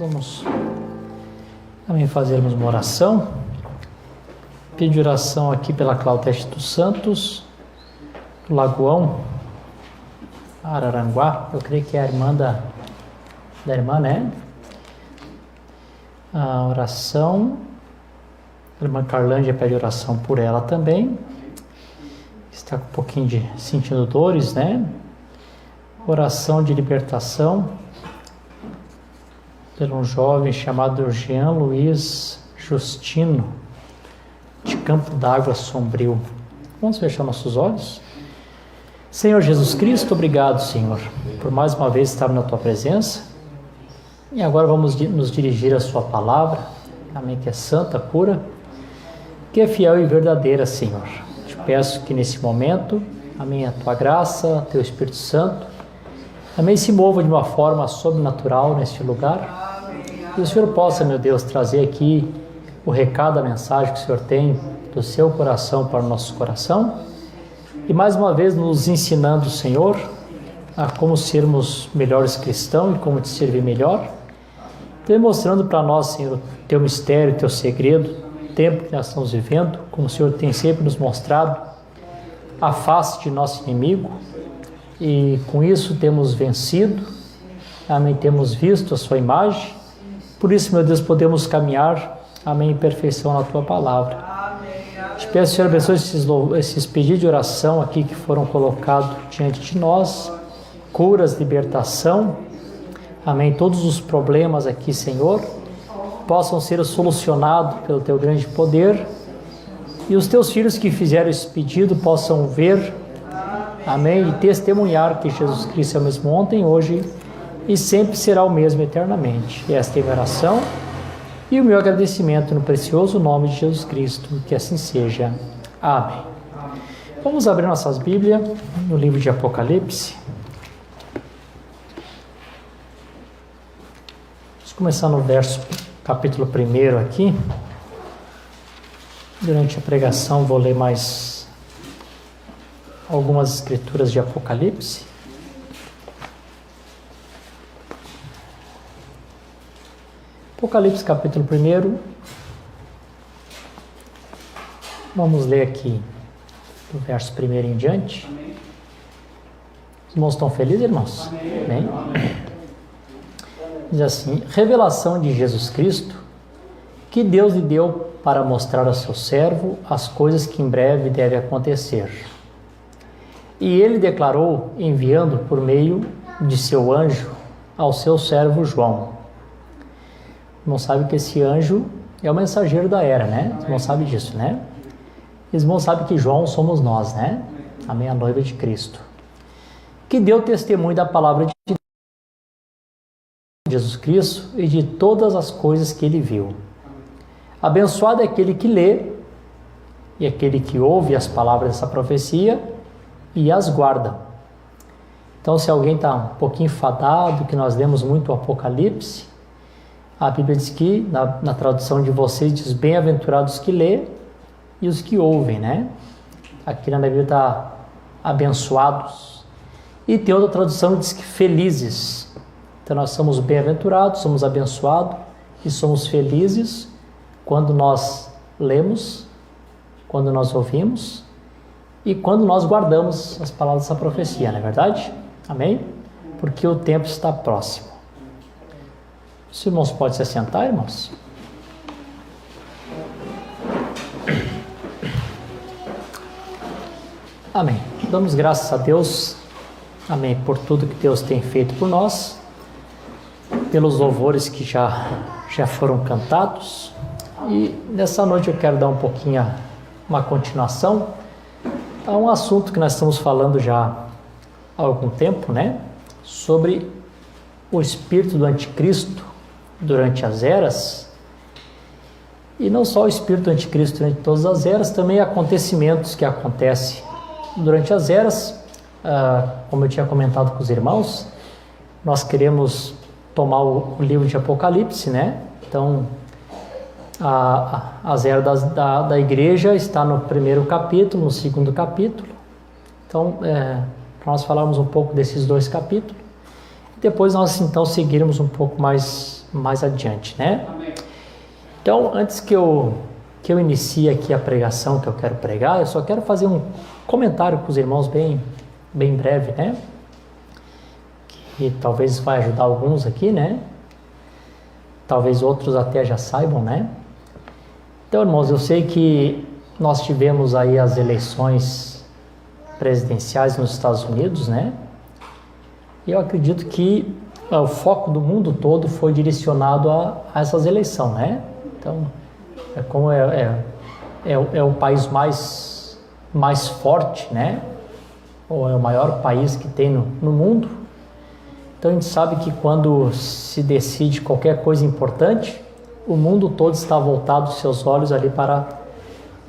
vamos também fazermos uma oração. Pedir oração aqui pela Claudete dos Santos, do Lagoão, Araranguá. Eu creio que é a irmã da irmã, né? A oração. A irmã Carlândia pede oração por ela também. Está com um pouquinho de sentindo dores, né? Oração de libertação por um jovem chamado Jean Luiz Justino, de Campo d'Água Sombrio. Vamos fechar nossos olhos? Senhor Jesus Cristo, obrigado, Senhor, por mais uma vez estar na Tua presença. E agora vamos nos dirigir à Sua palavra, amém, que é santa, pura, que é fiel e verdadeira, Senhor. Te peço que nesse momento, amém, a Tua graça, Teu Espírito Santo, amém, se mova de uma forma sobrenatural neste lugar. E o Senhor possa, meu Deus, trazer aqui o recado, a mensagem que o Senhor tem do seu coração para o nosso coração. E mais uma vez nos ensinando, Senhor, a como sermos melhores cristãos e como te servir melhor. Demonstrando para nós, Senhor, o teu mistério, o teu segredo, o tempo que nós estamos vivendo, como o Senhor tem sempre nos mostrado a face de nosso inimigo. E com isso temos vencido, amém, temos visto a sua imagem. Por isso, meu Deus, podemos caminhar, amém, em perfeição na Tua palavra. Te peço, Senhor, abençoe esses pedidos de oração aqui que foram colocados diante de nós, curas, libertação, amém, todos os problemas aqui, Senhor, possam ser solucionados pelo Teu grande poder, e os Teus filhos que fizeram esse pedido possam ver, amém, e testemunhar que Jesus Cristo é o mesmo ontem, hoje e sempre será o mesmo eternamente. E esta é a minha oração e o meu agradecimento no precioso nome de Jesus Cristo, que assim seja. Amém. Vamos abrir nossas Bíblias no livro de Apocalipse. Vamos começar no capítulo 1 aqui. Durante a pregação vou ler mais algumas escrituras de Apocalipse. Apocalipse capítulo 1, vamos ler aqui do verso 1 em diante. Os irmãos estão felizes, irmãos? Amém? Diz assim: revelação de Jesus Cristo, que Deus lhe deu para mostrar ao seu servo as coisas que em breve devem acontecer. E ele declarou, enviando por meio de seu anjo ao seu servo João. Não sabe que esse anjo é o mensageiro da era, né? Não sabe disso, né? Eles não sabem que João somos nós, né? Amém, a noiva de Cristo. Que deu testemunho da palavra de Jesus Cristo e de todas as coisas que ele viu. Abençoado é aquele que lê e aquele que ouve as palavras dessa profecia e as guarda. Então, se alguém está um pouquinho enfadado, que nós lemos muito o Apocalipse, a Bíblia diz que, na tradução de vocês, diz bem-aventurados que lê e os que ouvem, né? Aqui na Bíblia está abençoados. E tem outra tradução que diz que felizes. Então nós somos bem-aventurados, somos abençoados e somos felizes quando nós lemos, quando nós ouvimos e quando nós guardamos as palavras dessa profecia, não é verdade? Amém? Porque o tempo está próximo. Os irmãos podem se assentar, irmãos? Amém. Damos graças a Deus, amém, por tudo que Deus tem feito por nós, pelos louvores que já foram cantados. E nessa noite eu quero dar um pouquinho uma continuação a um assunto que nós estamos falando já há algum tempo, né? Sobre o espírito do anticristo durante as eras, e não só o espírito do anticristo durante todas as eras, também acontecimentos que acontecem durante as eras. Como eu tinha comentado com os irmãos, nós queremos tomar o livro de Apocalipse, né? Então, as eras da igreja está no primeiro capítulo, no segundo capítulo. Então, para nós falarmos um pouco desses dois capítulos, depois nós então seguirmos um pouco mais mais adiante, né? Então, antes que eu inicie aqui a pregação que eu quero pregar, eu só quero fazer um comentário com os irmãos bem breve, né? Que talvez vai ajudar alguns aqui, né? Talvez outros até já saibam, né? Então, irmãos, eu sei que nós tivemos aí as eleições presidenciais nos Estados Unidos, né? E eu acredito que o foco do mundo todo foi direcionado a essas eleições, né? Então, como é o país mais forte, né? Ou é o maior país que tem no mundo. Então, a gente sabe que quando se decide qualquer coisa importante, o mundo todo está voltado os seus olhos ali para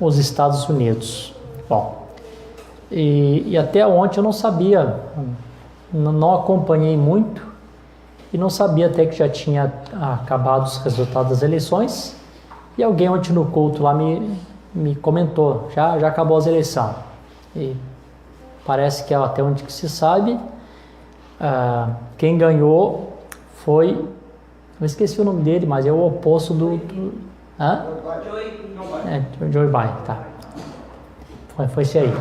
os Estados Unidos. Bom, e até ontem eu não sabia, não acompanhei muito e não sabia até que já tinha acabado os resultados das eleições. E alguém ontem no culto lá me comentou, já acabou as eleições. E parece que até onde que se sabe, quem ganhou foi, eu esqueci o nome dele, mas é o oposto do Joe Biden, tá. Foi esse aí.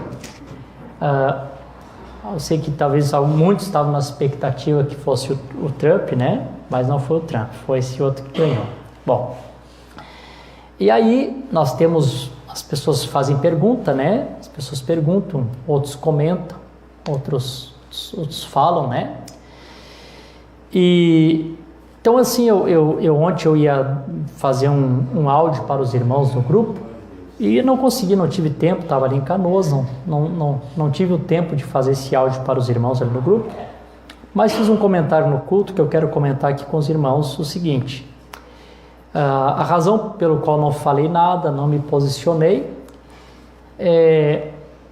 Eu sei que talvez muitos estavam na expectativa que fosse o Trump, né? Mas não foi o Trump, foi esse outro que ganhou. Bom, e aí nós temos, as pessoas fazem pergunta, né? As pessoas perguntam, outros comentam, outros falam, né? E então assim, ontem eu ia fazer um áudio para os irmãos no grupo e não consegui, não tive tempo, estava ali em Canoas, não tive o tempo de fazer esse áudio para os irmãos ali no grupo, mas fiz um comentário no culto que eu quero comentar aqui com os irmãos o seguinte. A razão pelo qual não falei nada, não me posicionei,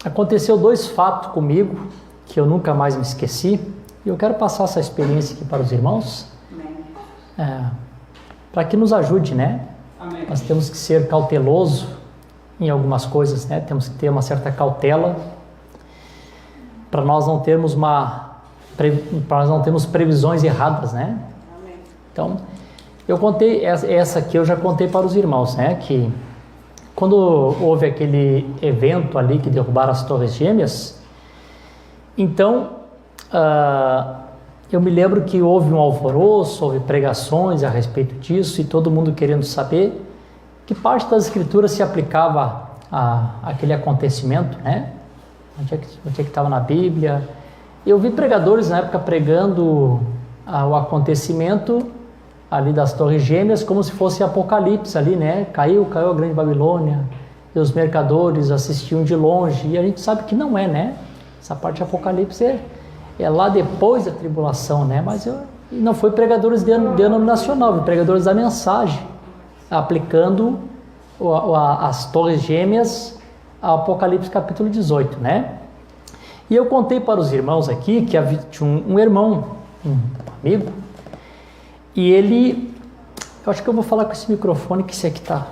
aconteceu 2 fatos comigo que eu nunca mais me esqueci e eu quero passar essa experiência aqui para os irmãos, para que nos ajude, né? Amém. Nós temos que ser cauteloso em algumas coisas, né? Temos que ter uma certa cautela para nós não termos previsões erradas, né? Amém. Então, eu contei, essa aqui eu já contei para os irmãos, né? Que quando houve aquele evento ali que derrubaram as Torres Gêmeas, então, eu me lembro que houve um alvoroço, houve pregações a respeito disso e todo mundo querendo saber que parte das escrituras se aplicava àquele acontecimento, né? Onde é que estava na Bíblia? Eu vi pregadores na época pregando o acontecimento ali das Torres Gêmeas como se fosse Apocalipse ali, né? Caiu a Grande Babilônia e os mercadores assistiam de longe e a gente sabe que não é, né? Essa parte de Apocalipse é lá depois da tribulação, né? Mas não foi pregadores denominacional, foi pregadores da mensagem, aplicando as Torres Gêmeas ao Apocalipse capítulo 18, né? E eu contei para os irmãos aqui que tinha um irmão, um amigo, e ele, eu acho que eu vou falar com esse microfone, que esse aqui tá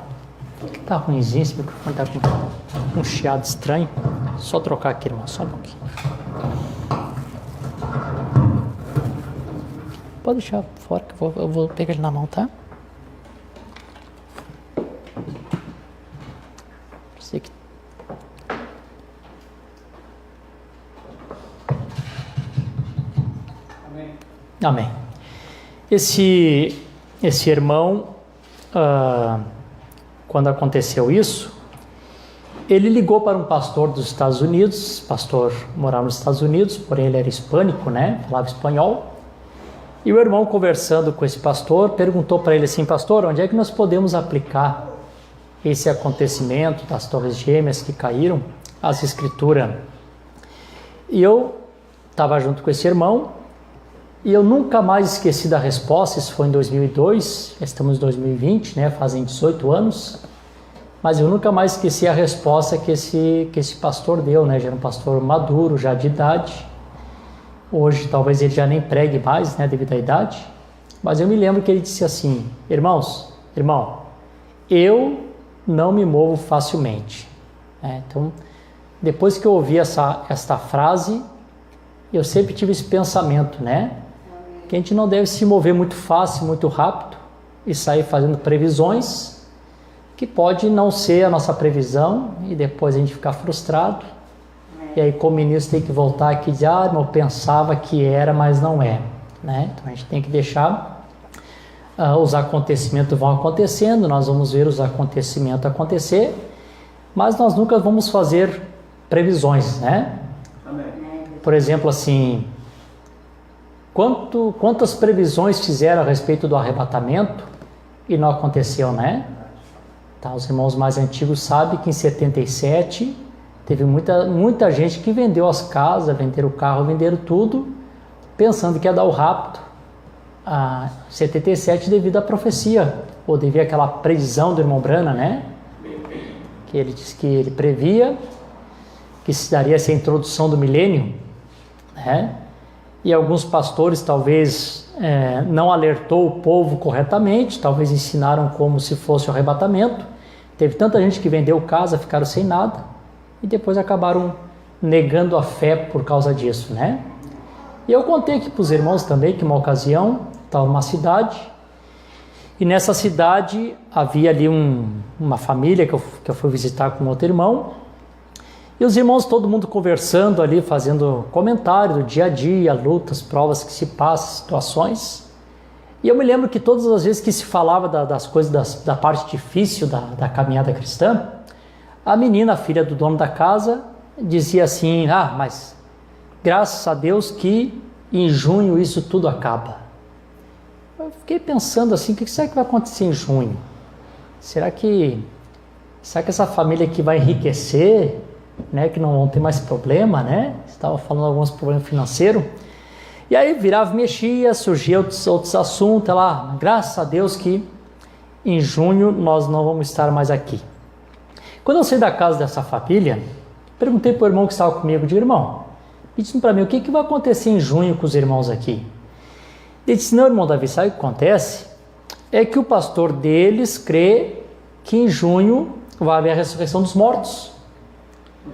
ruimzinho, esse microfone tá com um chiado estranho. Só trocar aqui, irmão, só um pouquinho. Pode deixar fora que eu vou pegar ele na mão, tá? Sei que... Amém. Esse irmão, quando aconteceu isso, ele ligou para um pastor dos Estados Unidos, pastor morava nos Estados Unidos, porém ele era hispânico, né? Falava espanhol. E o irmão, conversando com esse pastor, perguntou para ele assim: pastor, onde é que nós podemos aplicar esse acontecimento das Torres Gêmeas que caíram, as escrituras? E eu estava junto com esse irmão, e eu nunca mais esqueci da resposta. Isso foi em 2002, estamos em 2020, né? Fazem 18 anos, mas eu nunca mais esqueci a resposta que esse pastor deu, né? Já era um pastor maduro, já de idade. Hoje talvez ele já nem pregue mais, né, devido à idade. Mas eu me lembro que ele disse assim: irmão, eu não me movo facilmente. Então, depois que eu ouvi esta frase, eu sempre tive esse pensamento, né? Que a gente não deve se mover muito fácil, muito rápido, e sair fazendo previsões que pode não ser a nossa previsão e depois a gente ficar frustrado. E aí, como ministro, tem que voltar aqui e dizer, eu pensava que era, mas não é. Né? Então, a gente tem que deixar os acontecimentos vão acontecendo, nós vamos ver os acontecimentos acontecer, mas nós nunca vamos fazer previsões, né? Amém. Por exemplo, assim, quantas previsões fizeram a respeito do arrebatamento e não aconteceu, né? Tá, os irmãos mais antigos sabem que em 77 teve muita gente que vendeu as casas, venderam o carro, venderam tudo, pensando que ia dar o rapto. 77 devido à profecia, ou devido àquela previsão do irmão Brana, né? Que ele disse que ele previa que se daria essa introdução do milênio, né? E alguns pastores talvez não alertou o povo corretamente, talvez ensinaram como se fosse o arrebatamento. Teve tanta gente que vendeu casa, ficaram sem nada, e depois acabaram negando a fé por causa disso, né? E eu contei aqui para os irmãos também que uma ocasião estava numa cidade, e nessa cidade havia ali uma família que eu fui visitar com outro irmão, e os irmãos, todo mundo conversando ali, fazendo comentário do dia a dia, lutas, provas que se passam, situações. E eu me lembro que todas as vezes que se falava das coisas, da parte difícil da caminhada cristã, a menina, a filha do dono da casa, dizia assim, mas graças a Deus que em junho isso tudo acaba. Eu fiquei pensando assim, o que será que vai acontecer em junho? Será que essa família aqui vai enriquecer, né? Que não vão ter mais problema, né? Estava falando alguns problemas financeiros. E aí virava e mexia, surgia outros assuntos, lá, graças a Deus que em junho nós não vamos estar mais aqui. Quando eu saí da casa dessa família, perguntei para o irmão que estava comigo, de irmão, disse para mim, o que vai acontecer em junho com os irmãos aqui? Ele disse, não, irmão Davi, sabe o que acontece? É que o pastor deles crê que em junho vai haver a ressurreição dos mortos.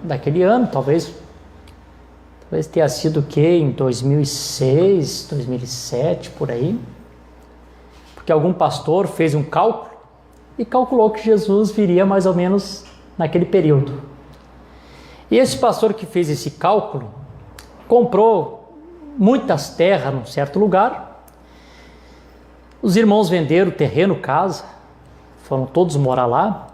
Daquele ano, talvez tenha sido o quê? Em 2006, 2007, por aí. Porque algum pastor fez um cálculo e calculou que Jesus viria mais ou menos naquele período. E esse pastor que fez esse cálculo comprou muitas terras num certo lugar. Os irmãos venderam terreno, casa, foram todos morar lá.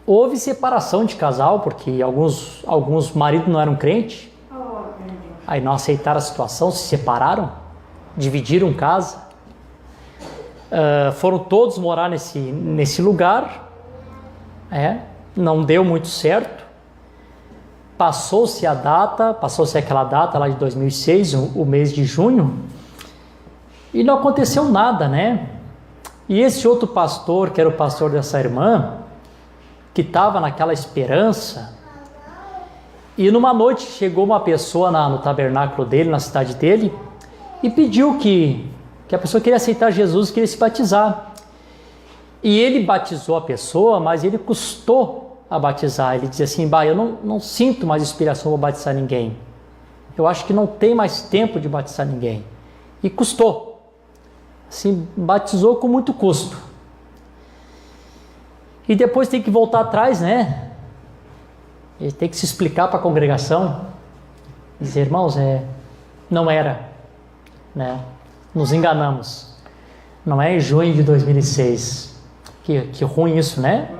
Houve separação de casal, porque alguns maridos não eram crentes. Aí não aceitaram a situação, se separaram, dividiram casa. Foram todos morar nesse lugar. Não deu muito certo. Passou-se aquela data lá de 2006, o mês de junho, e não aconteceu nada, né? E esse outro pastor, que era o pastor dessa irmã, que estava naquela esperança, e numa noite chegou uma pessoa no tabernáculo dele, na cidade dele, e pediu que a pessoa queria aceitar Jesus, queria se batizar. E ele batizou a pessoa, mas ele custou a batizar. Ele dizia assim, eu não sinto mais inspiração para batizar ninguém. Eu acho que não tem mais tempo de batizar ninguém. E custou. Assim, batizou com muito custo. E depois tem que voltar atrás, né? Ele tem que se explicar para a congregação. Dizer, irmãos, não era, né? Nos enganamos. Não é em junho de 2006. Que ruim isso, né?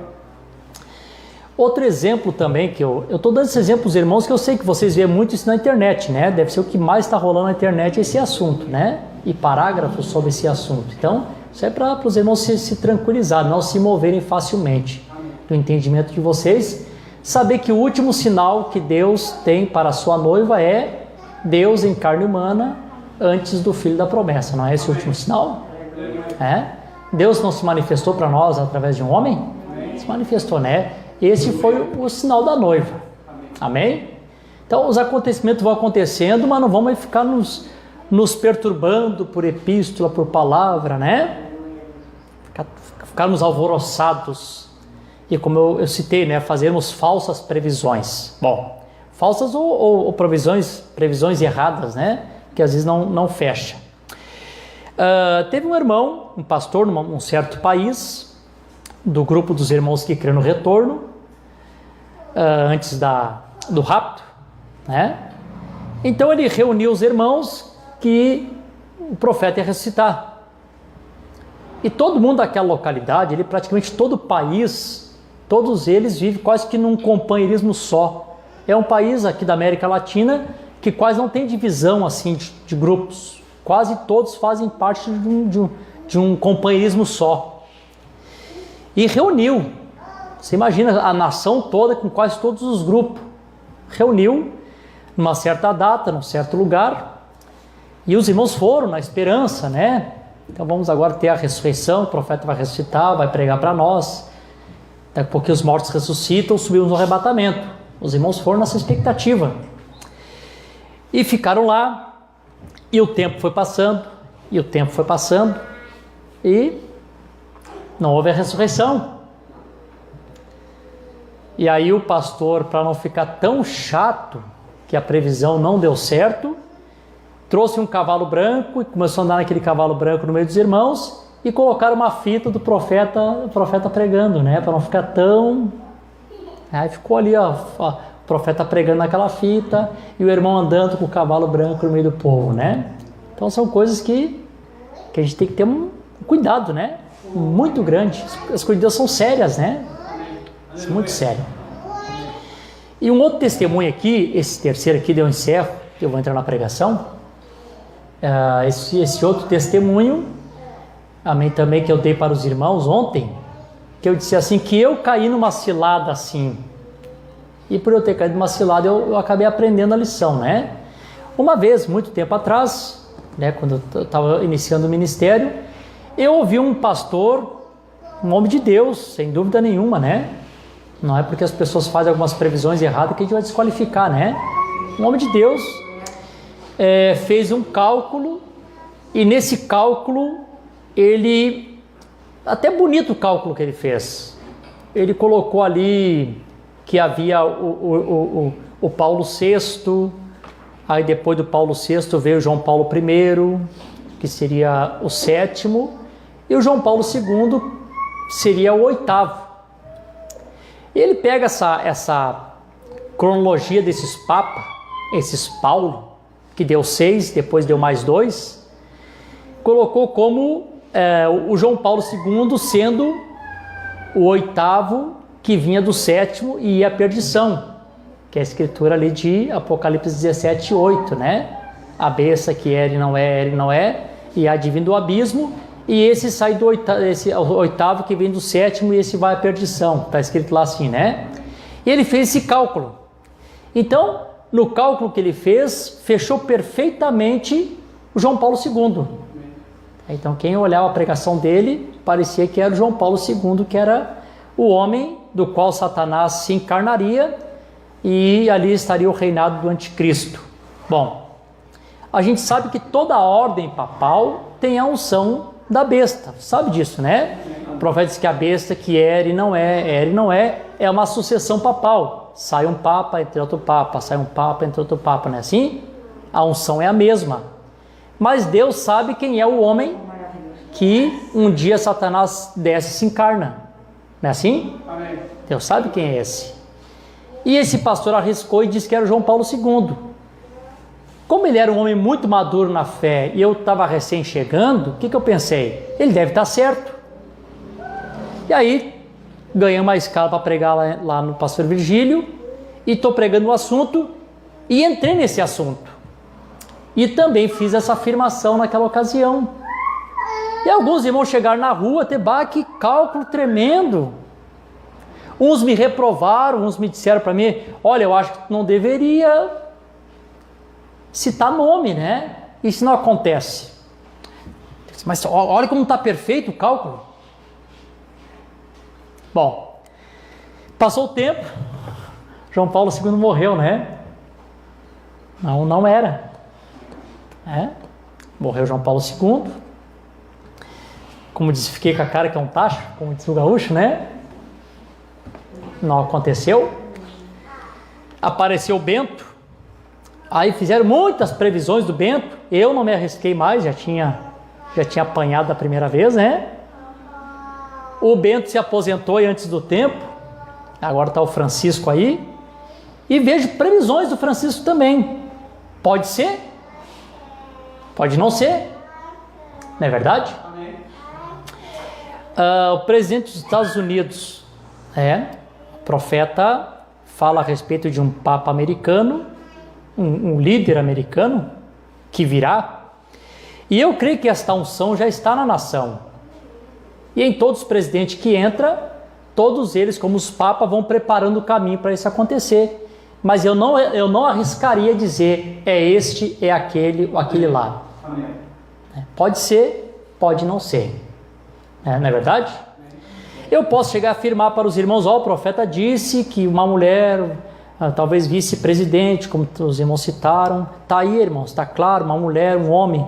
Outro exemplo também, que eu estou dando esse exemplo para os irmãos, que eu sei que vocês veem muito isso na internet, né? Deve ser o que mais está rolando na internet, esse assunto, né? E parágrafos sobre esse assunto. Então, isso é para os irmãos se tranquilizar, não se moverem facilmente do entendimento de vocês. Saber que o último sinal que Deus tem para a sua noiva é Deus em carne humana antes do Filho da promessa. Não é esse o último sinal? Deus não se manifestou para nós através de um homem? Se manifestou, né? Esse foi o sinal da noiva. Amém? Então, os acontecimentos vão acontecendo, mas não vamos ficar nos perturbando por epístola, por palavra, né? Ficarmos alvoroçados. E como eu citei, né? Fazermos falsas previsões. Bom, falsas ou previsões erradas, né? Que às vezes não fecha. Teve um irmão um pastor num certo país, do grupo dos irmãos que creram no retorno, antes do rapto, né? Então ele reuniu os irmãos que o profeta ia ressuscitar. E todo mundo daquela localidade, praticamente todo o país, todos eles vivem quase que num companheirismo só. É um país aqui da América Latina que quase não tem divisão assim de grupos. Quase todos fazem parte de um companheirismo só. E reuniu, você imagina a nação toda com quase todos os grupos. Reuniu numa certa data, num certo lugar, e os irmãos foram na esperança, né? Então vamos agora ter a ressurreição, o profeta vai ressuscitar, vai pregar para nós, daqui a pouco os mortos ressuscitam, subimos no arrebatamento. Os irmãos foram nessa expectativa, e ficaram lá, e o tempo foi passando, e não houve a ressurreição. E aí o pastor, para não ficar tão chato, que a previsão não deu certo, trouxe um cavalo branco e começou a andar naquele cavalo branco no meio dos irmãos e colocaram uma fita do profeta, o profeta pregando, né, para não ficar tão... Aí ficou ali, ó, o profeta pregando naquela fita e o irmão andando com o cavalo branco no meio do povo, né? Então são coisas que a gente tem que ter um cuidado, né? Muito grande. As coisas de Deus são sérias, né? Muito sério. E um outro testemunho aqui, esse terceiro aqui, eu encerro, eu vou entrar na pregação. Esse outro testemunho, amém, também que eu dei para os irmãos ontem, que eu disse assim, que eu caí numa cilada assim. E por eu ter caído numa cilada, eu acabei aprendendo a lição, né? Uma vez, muito tempo atrás, né, quando eu estava iniciando o ministério, eu ouvi um pastor, um homem de Deus, sem dúvida nenhuma, né? Não é porque as pessoas fazem algumas previsões erradas que a gente vai desqualificar, né? Um homem de Deus fez um cálculo, e nesse cálculo, até bonito o cálculo que ele fez. Ele colocou ali que havia o Paulo VI, aí depois do Paulo VI veio o João Paulo I, que seria o sétimo, e o João Paulo II seria o oitavo. Ele pega essa cronologia desses papas, esses Paulo, que deu 6, depois deu mais 2, colocou como o João Paulo II sendo o oitavo que vinha do sétimo e ia à perdição, que é a escritura ali de Apocalipse 17, 8, né? A besta que era e não é, e há de vir do abismo, e esse sai do oitavo que vem do sétimo e esse vai à perdição, está escrito lá assim, né? E ele fez esse cálculo. Então, no cálculo que ele fez, fechou perfeitamente o João Paulo II. Então, quem olhava a pregação dele, parecia que era o João Paulo II, que era o homem do qual Satanás se encarnaria e ali estaria o reinado do anticristo. Bom, a gente sabe que toda a ordem papal tem a unção da besta, sabe disso, né? O profeta diz que a besta que era e não é uma sucessão papal. Sai um papa, entre outro papa, sai um papa, entre outro papa, não é assim? A unção é a mesma. Mas Deus sabe quem é o homem que um dia Satanás desce e se encarna. Não é assim? Amém. Deus sabe quem é esse. E esse pastor arriscou e disse que era o João Paulo II. Como ele era um homem muito maduro na fé e eu estava recém chegando, o que eu pensei? Ele deve estar certo. E aí, ganhei uma escala para pregar lá no pastor Virgílio, e estou pregando o assunto, e entrei nesse assunto. E também fiz essa afirmação naquela ocasião. E alguns irmãos chegaram na rua, que cálculo tremendo. Uns me reprovaram, uns me disseram para mim, olha, eu acho que tu não deveria citar nome, né? Isso não acontece. Mas olha como está perfeito o cálculo. Bom, passou o tempo, João Paulo II morreu, né? Não era. Morreu João Paulo II. Como disse, fiquei com a cara que é um tacho, como diz o gaúcho, né? Não aconteceu. Apareceu o Bento. Aí fizeram muitas previsões do Bento. Eu não me arrisquei mais, já tinha já tinha apanhado a primeira vez, né? O Bento se aposentou antes do tempo, agora está o Francisco aí, e vejo previsões do Francisco também. Pode ser, pode não ser, não é verdade? O presidente dos Estados Unidos, o profeta fala a respeito de um papa americano, um líder americano que virá, e eu creio que esta unção já está na nação, e em todos os presidentes que entram, todos eles, como os papas, vão preparando o caminho para isso acontecer, mas eu não arriscaria dizer é este, é aquele ou aquele lá. Amém. Pode ser, pode não ser, não é verdade? Eu posso chegar a afirmar para os irmãos, o profeta disse que uma mulher, talvez vice-presidente, como os irmãos citaram, está aí, irmãos, está claro, uma mulher, um homem,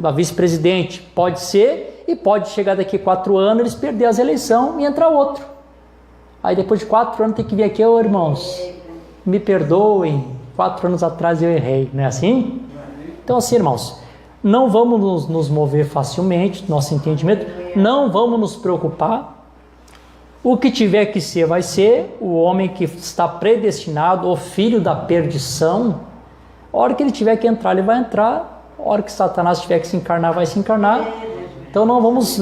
a vice-presidente, pode ser, e pode chegar daqui 4 anos, eles perder as eleições e entrar outro. Aí depois de 4 anos tem que vir aqui, irmãos, me perdoem, 4 anos atrás eu errei, não é assim? Então assim, irmãos, não vamos nos mover facilmente, nosso entendimento, não vamos nos preocupar. O que tiver que ser, vai ser. O homem que está predestinado, o filho da perdição, a hora que ele tiver que entrar, ele vai entrar. A hora que Satanás tiver que se encarnar, vai se encarnar. Então não vamos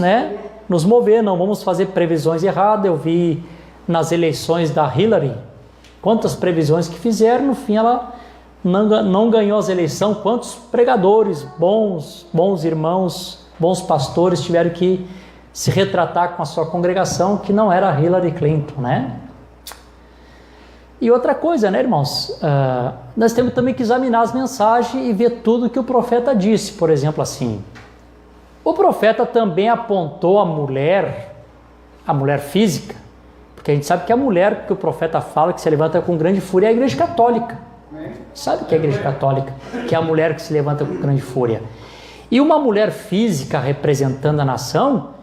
nos mover, não vamos fazer previsões erradas. Eu vi nas eleições da Hillary, quantas previsões que fizeram, no fim ela não ganhou as eleições. Quantos pregadores, bons irmãos, bons pastores tiveram que se retratar com a sua congregação, que não era Hillary Clinton, né? E outra coisa, né, irmãos? Nós temos também que examinar as mensagens e ver tudo que o profeta disse. Por exemplo, assim, o profeta também apontou a mulher física, porque a gente sabe que a mulher que o profeta fala que se levanta com grande fúria é a igreja católica. Sabe o que é a igreja católica? Que é a mulher que se levanta com grande fúria. E uma mulher física representando a nação,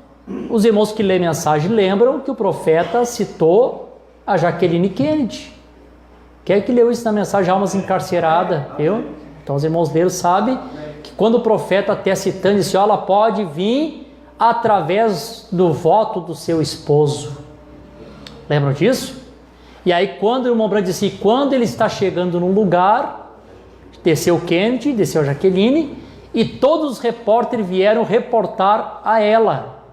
os irmãos que lêem mensagem lembram que o profeta citou a Jacqueline Kennedy. Quem é que leu isso na mensagem Almas Encarceradas? Eu? Então os irmãos leram, sabem que quando o profeta até citando disse, ela pode vir através do voto do seu esposo. Lembram disso? E aí quando o irmão Branco disse, quando ele está chegando num lugar, desceu Kennedy, desceu Jacqueline, e todos os repórteres vieram reportar a ela.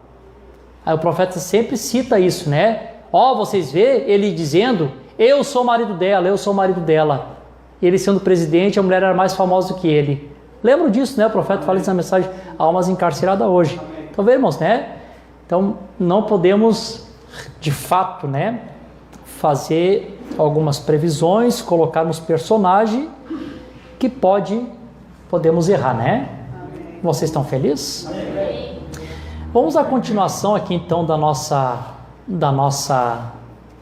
Aí o profeta sempre cita isso, né? Vocês vê ele dizendo, eu sou marido dela, eu sou marido dela. Ele sendo presidente, a mulher era mais famosa do que ele. Lembram disso, né? O profeta fala isso na mensagem Almas Encarceradas hoje. Então, vê, irmãos, né? Então, não podemos, de fato, né, fazer algumas previsões, colocarmos personagem que podemos errar, né? Vocês estão felizes? Vamos à continuação aqui então da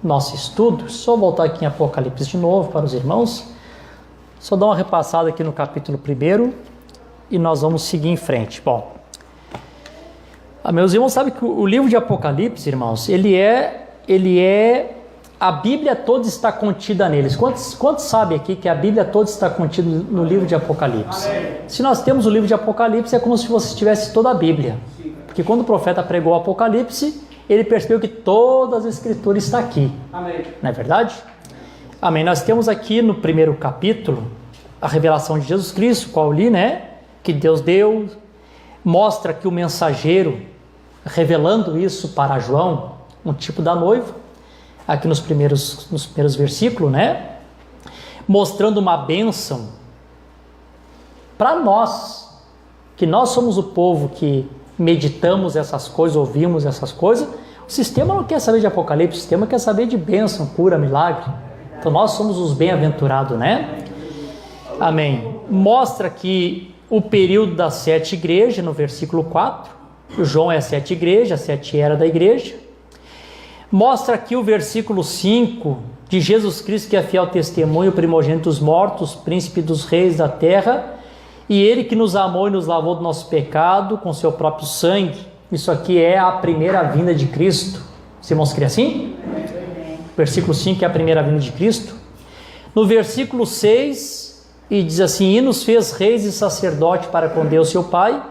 nosso estudo. Só voltar aqui em Apocalipse de novo para os irmãos. Só dar uma repassada aqui no capítulo 1 e nós vamos seguir em frente. Bom, meus irmãos sabem que o livro de Apocalipse, irmãos, ele é a Bíblia toda está contida neles. Quantos sabem aqui que a Bíblia toda está contida no livro de Apocalipse? Se nós temos o livro de Apocalipse, é como se você tivesse toda a Bíblia. Porque quando o profeta pregou o Apocalipse, ele percebeu que todas as escrituras estão aqui. Amém. Não é verdade? Amém. Nós temos aqui no 1º capítulo a revelação de Jesus Cristo, qual eu li, né? Que Deus deu, mostra que o mensageiro, revelando isso para João, um tipo da noiva, aqui nos primeiros versículos, né? Mostrando uma bênção para nós, que nós somos o povo que meditamos essas coisas, ouvimos essas coisas. O sistema não quer saber de Apocalipse, o sistema quer saber de bênção, cura, milagre. Então nós somos os bem-aventurados, né? Amém. Mostra que o período das 7 igrejas, no versículo 4, o João é 7 igrejas, 7 era da igreja. Mostra aqui o versículo 5 de Jesus Cristo, que é fiel testemunho, primogênito dos mortos, príncipe dos reis da terra, e ele que nos amou e nos lavou do nosso pecado com seu próprio sangue. Isso aqui é a primeira vinda de Cristo. Os irmãos creem assim? Versículo 5 é a primeira vinda de Cristo. No versículo 6, e diz assim, e nos fez reis e sacerdote para com Deus seu Pai,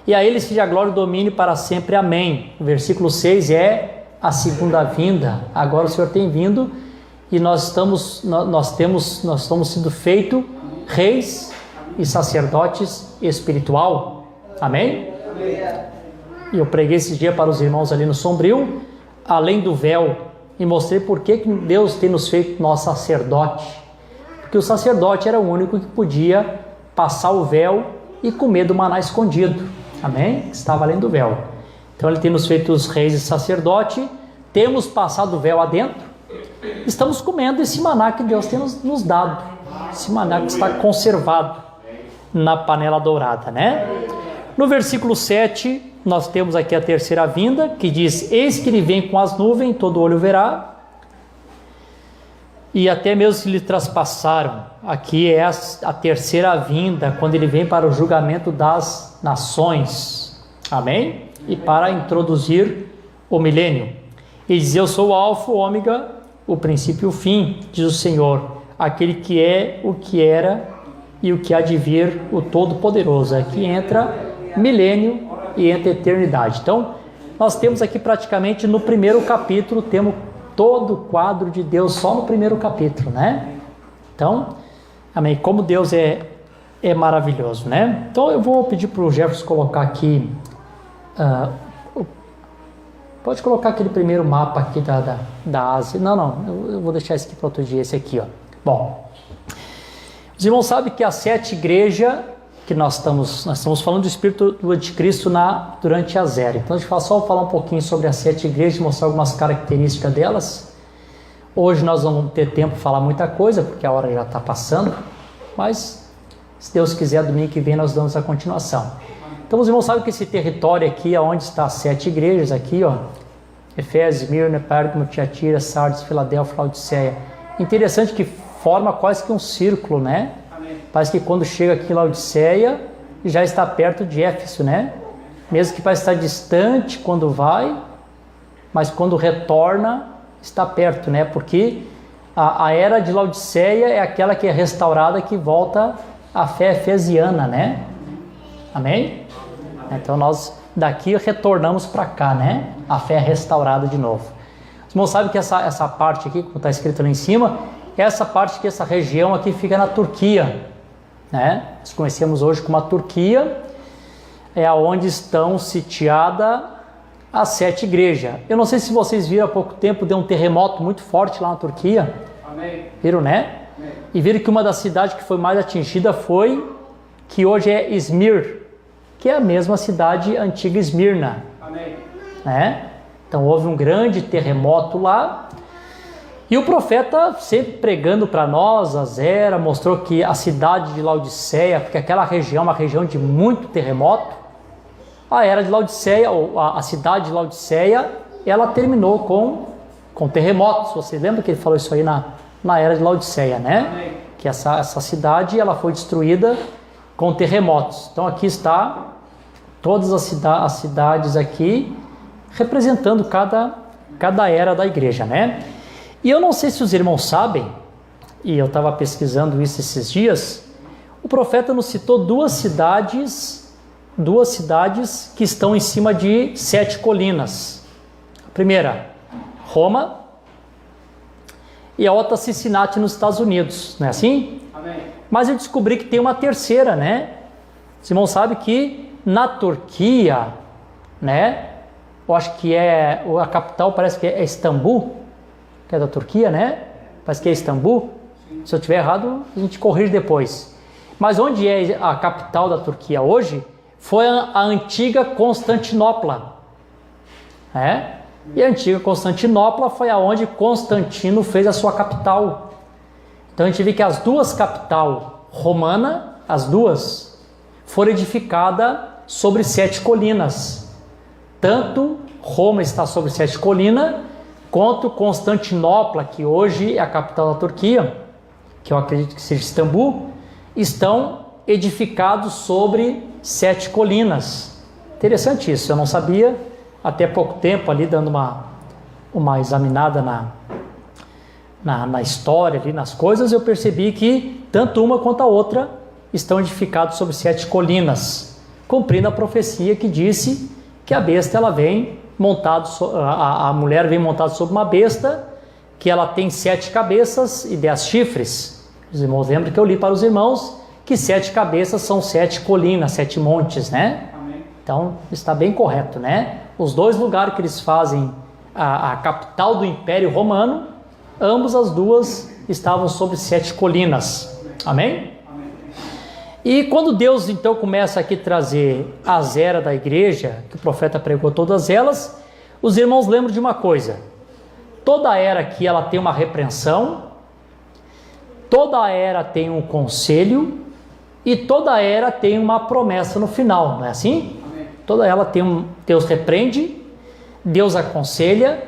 e a ele seja a glória e o domínio para sempre, amém. O versículo 6 é a segunda vinda. Agora o Senhor tem vindo e nós estamos sendo feitos reis e sacerdotes espiritual, amém? E eu preguei esse dia para os irmãos ali no Sombrio, além do véu, e mostrei por que Deus tem nos feito nosso sacerdote, porque o sacerdote era o único que podia passar o véu e comer do maná escondido, amém? Estava além do véu. Então ele tem nos feito os reis e sacerdote, temos passado o véu adentro, estamos comendo esse maná que Deus tem nos dado, esse maná que está conservado na panela dourada, né? No versículo 7, nós temos aqui a terceira vinda, que diz, eis que ele vem com as nuvens, todo olho verá, e até mesmo se lhe traspassaram. Aqui é a terceira vinda, quando ele vem para o julgamento das nações, amém? E para introduzir o milênio. Ele diz, eu sou o alfa, o ômega, o princípio e o fim, diz o Senhor, aquele que é, o que era e o que há de vir, o Todo-Poderoso. Aqui entra milênio e entra eternidade. Então, nós temos aqui praticamente no primeiro capítulo, temos todo o quadro de Deus só no primeiro capítulo, né? Então, amém, como Deus é maravilhoso, né? Então, eu vou pedir para o Jefferson colocar aqui, pode colocar aquele primeiro mapa aqui da Ásia. Não, eu vou deixar esse aqui para outro dia, esse aqui, ó. Bom, os irmãos sabem que as 7 igrejas que nós estamos falando do Espírito do Anticristo durante a Zera. Então a gente vai só falar um pouquinho sobre as 7 igrejas, mostrar algumas características delas. Hoje nós não vamos ter tempo de falar muita coisa, porque a hora já está passando, mas se Deus quiser, domingo que vem nós damos a continuação. Então os irmãos sabem que esse território aqui, onde está as 7 igrejas, aqui, ó, Efésios, Esmirna, Pérgamo, Tiatira, Sardes, Filadélfia, Laodiceia. Interessante que forma quase que um círculo, né? Parece que quando chega aqui em Laodiceia, já está perto de Éfeso, né? Mesmo que parece estar distante quando vai, mas quando retorna, está perto, né? Porque a era de Laodiceia é aquela que é restaurada, que volta à fé efesiana, né? Amém? Então nós daqui retornamos para cá, né? A fé é restaurada de novo. Os irmãos sabem que essa parte aqui, como está escrito lá em cima, essa parte aqui, essa região aqui fica na Turquia, né? Nós conhecemos hoje como a Turquia, é onde estão sitiadas as 7 igrejas. Eu não sei se vocês viram há pouco tempo, deu um terremoto muito forte lá na Turquia. Amém. Viram, né? Amém. E viram que uma das cidades que foi mais atingida foi, que hoje é Izmir, que é a mesma cidade antiga Esmirna. Amém. Né? Então houve um grande terremoto lá, e o profeta sempre pregando para nós, a Zera, mostrou que a cidade de Laodiceia, porque aquela região é uma região de muito terremoto, a era de Laodiceia, ou a cidade de Laodiceia, ela terminou com terremotos. Você lembra que ele falou isso aí na era de Laodiceia, né? Amém. Que essa cidade ela foi destruída com terremotos. Então aqui está todas as cidades aqui, representando cada era da igreja, né? E eu não sei se os irmãos sabem, e eu estava pesquisando isso esses dias, o profeta nos citou duas cidades que estão em cima de 7 colinas. A primeira, Roma, e a outra, Cincinnati, nos Estados Unidos, não é assim? Amém. Mas eu descobri que tem uma terceira, né? Os irmãos sabem que na Turquia, né? Eu acho que a capital parece que é Istambul, que é da Turquia, né? Parece que é Istambul. Se eu estiver errado, a gente corrige depois. Mas onde é a capital da Turquia hoje foi a antiga Constantinopla, né? E a antiga Constantinopla foi aonde Constantino fez a sua capital. Então a gente vê que as duas capitais romanas, as duas, foram edificadas sobre 7 colinas. Tanto Roma está sobre 7 colinas, quanto Constantinopla, que hoje é a capital da Turquia, que eu acredito que seja Istambul, estão edificados sobre 7 colinas. Interessante isso, eu não sabia, até pouco tempo ali dando uma examinada na história, ali nas coisas, eu percebi que tanto uma quanto a outra estão edificados sobre 7 colinas. cumprindo a profecia que disse que a besta ela vem montado, a mulher vem montada sobre uma besta, que ela tem 7 cabeças e 10 chifres. Os irmãos lembram que eu li para os irmãos que 7 cabeças são 7 colinas, 7 montes, né? Amém. Então está bem correto, né? Os 2 lugares que eles fazem a capital do Império Romano, ambos as duas estavam sobre 7 colinas. Amém? Amém? E quando Deus então começa aqui a trazer as eras da igreja, que o profeta pregou todas elas, os irmãos lembram de uma coisa: toda era aqui ela tem uma repreensão, toda era tem um conselho e toda era tem uma promessa no final, não é assim? Amém. Toda ela tem Deus repreende, Deus aconselha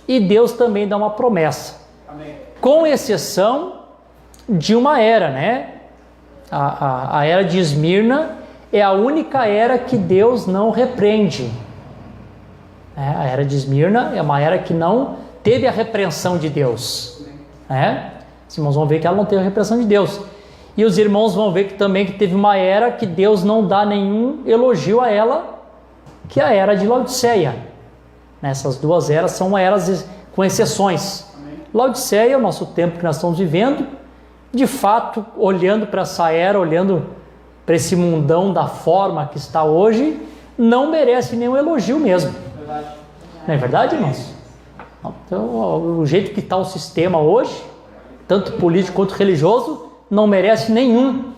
e Deus também dá uma promessa. Amém. Com exceção de uma era, né? A era de Esmirna é a única era que Deus não repreende. A era de Esmirna é uma era que não teve a repreensão de Deus. Os irmãos vão ver que ela não teve a repreensão de Deus. E os irmãos vão ver que também que teve uma era que Deus não dá nenhum elogio a ela, que é a era de Laodiceia. Essas 2 eras são eras com exceções. Amém. Laodiceia é o nosso tempo que nós estamos vivendo. De fato, olhando para essa era, olhando para esse mundão da forma que está hoje, não merece nenhum elogio mesmo. Verdade. Não é verdade, irmãos? Então, o jeito que está o sistema hoje, tanto político quanto religioso, não merece nenhum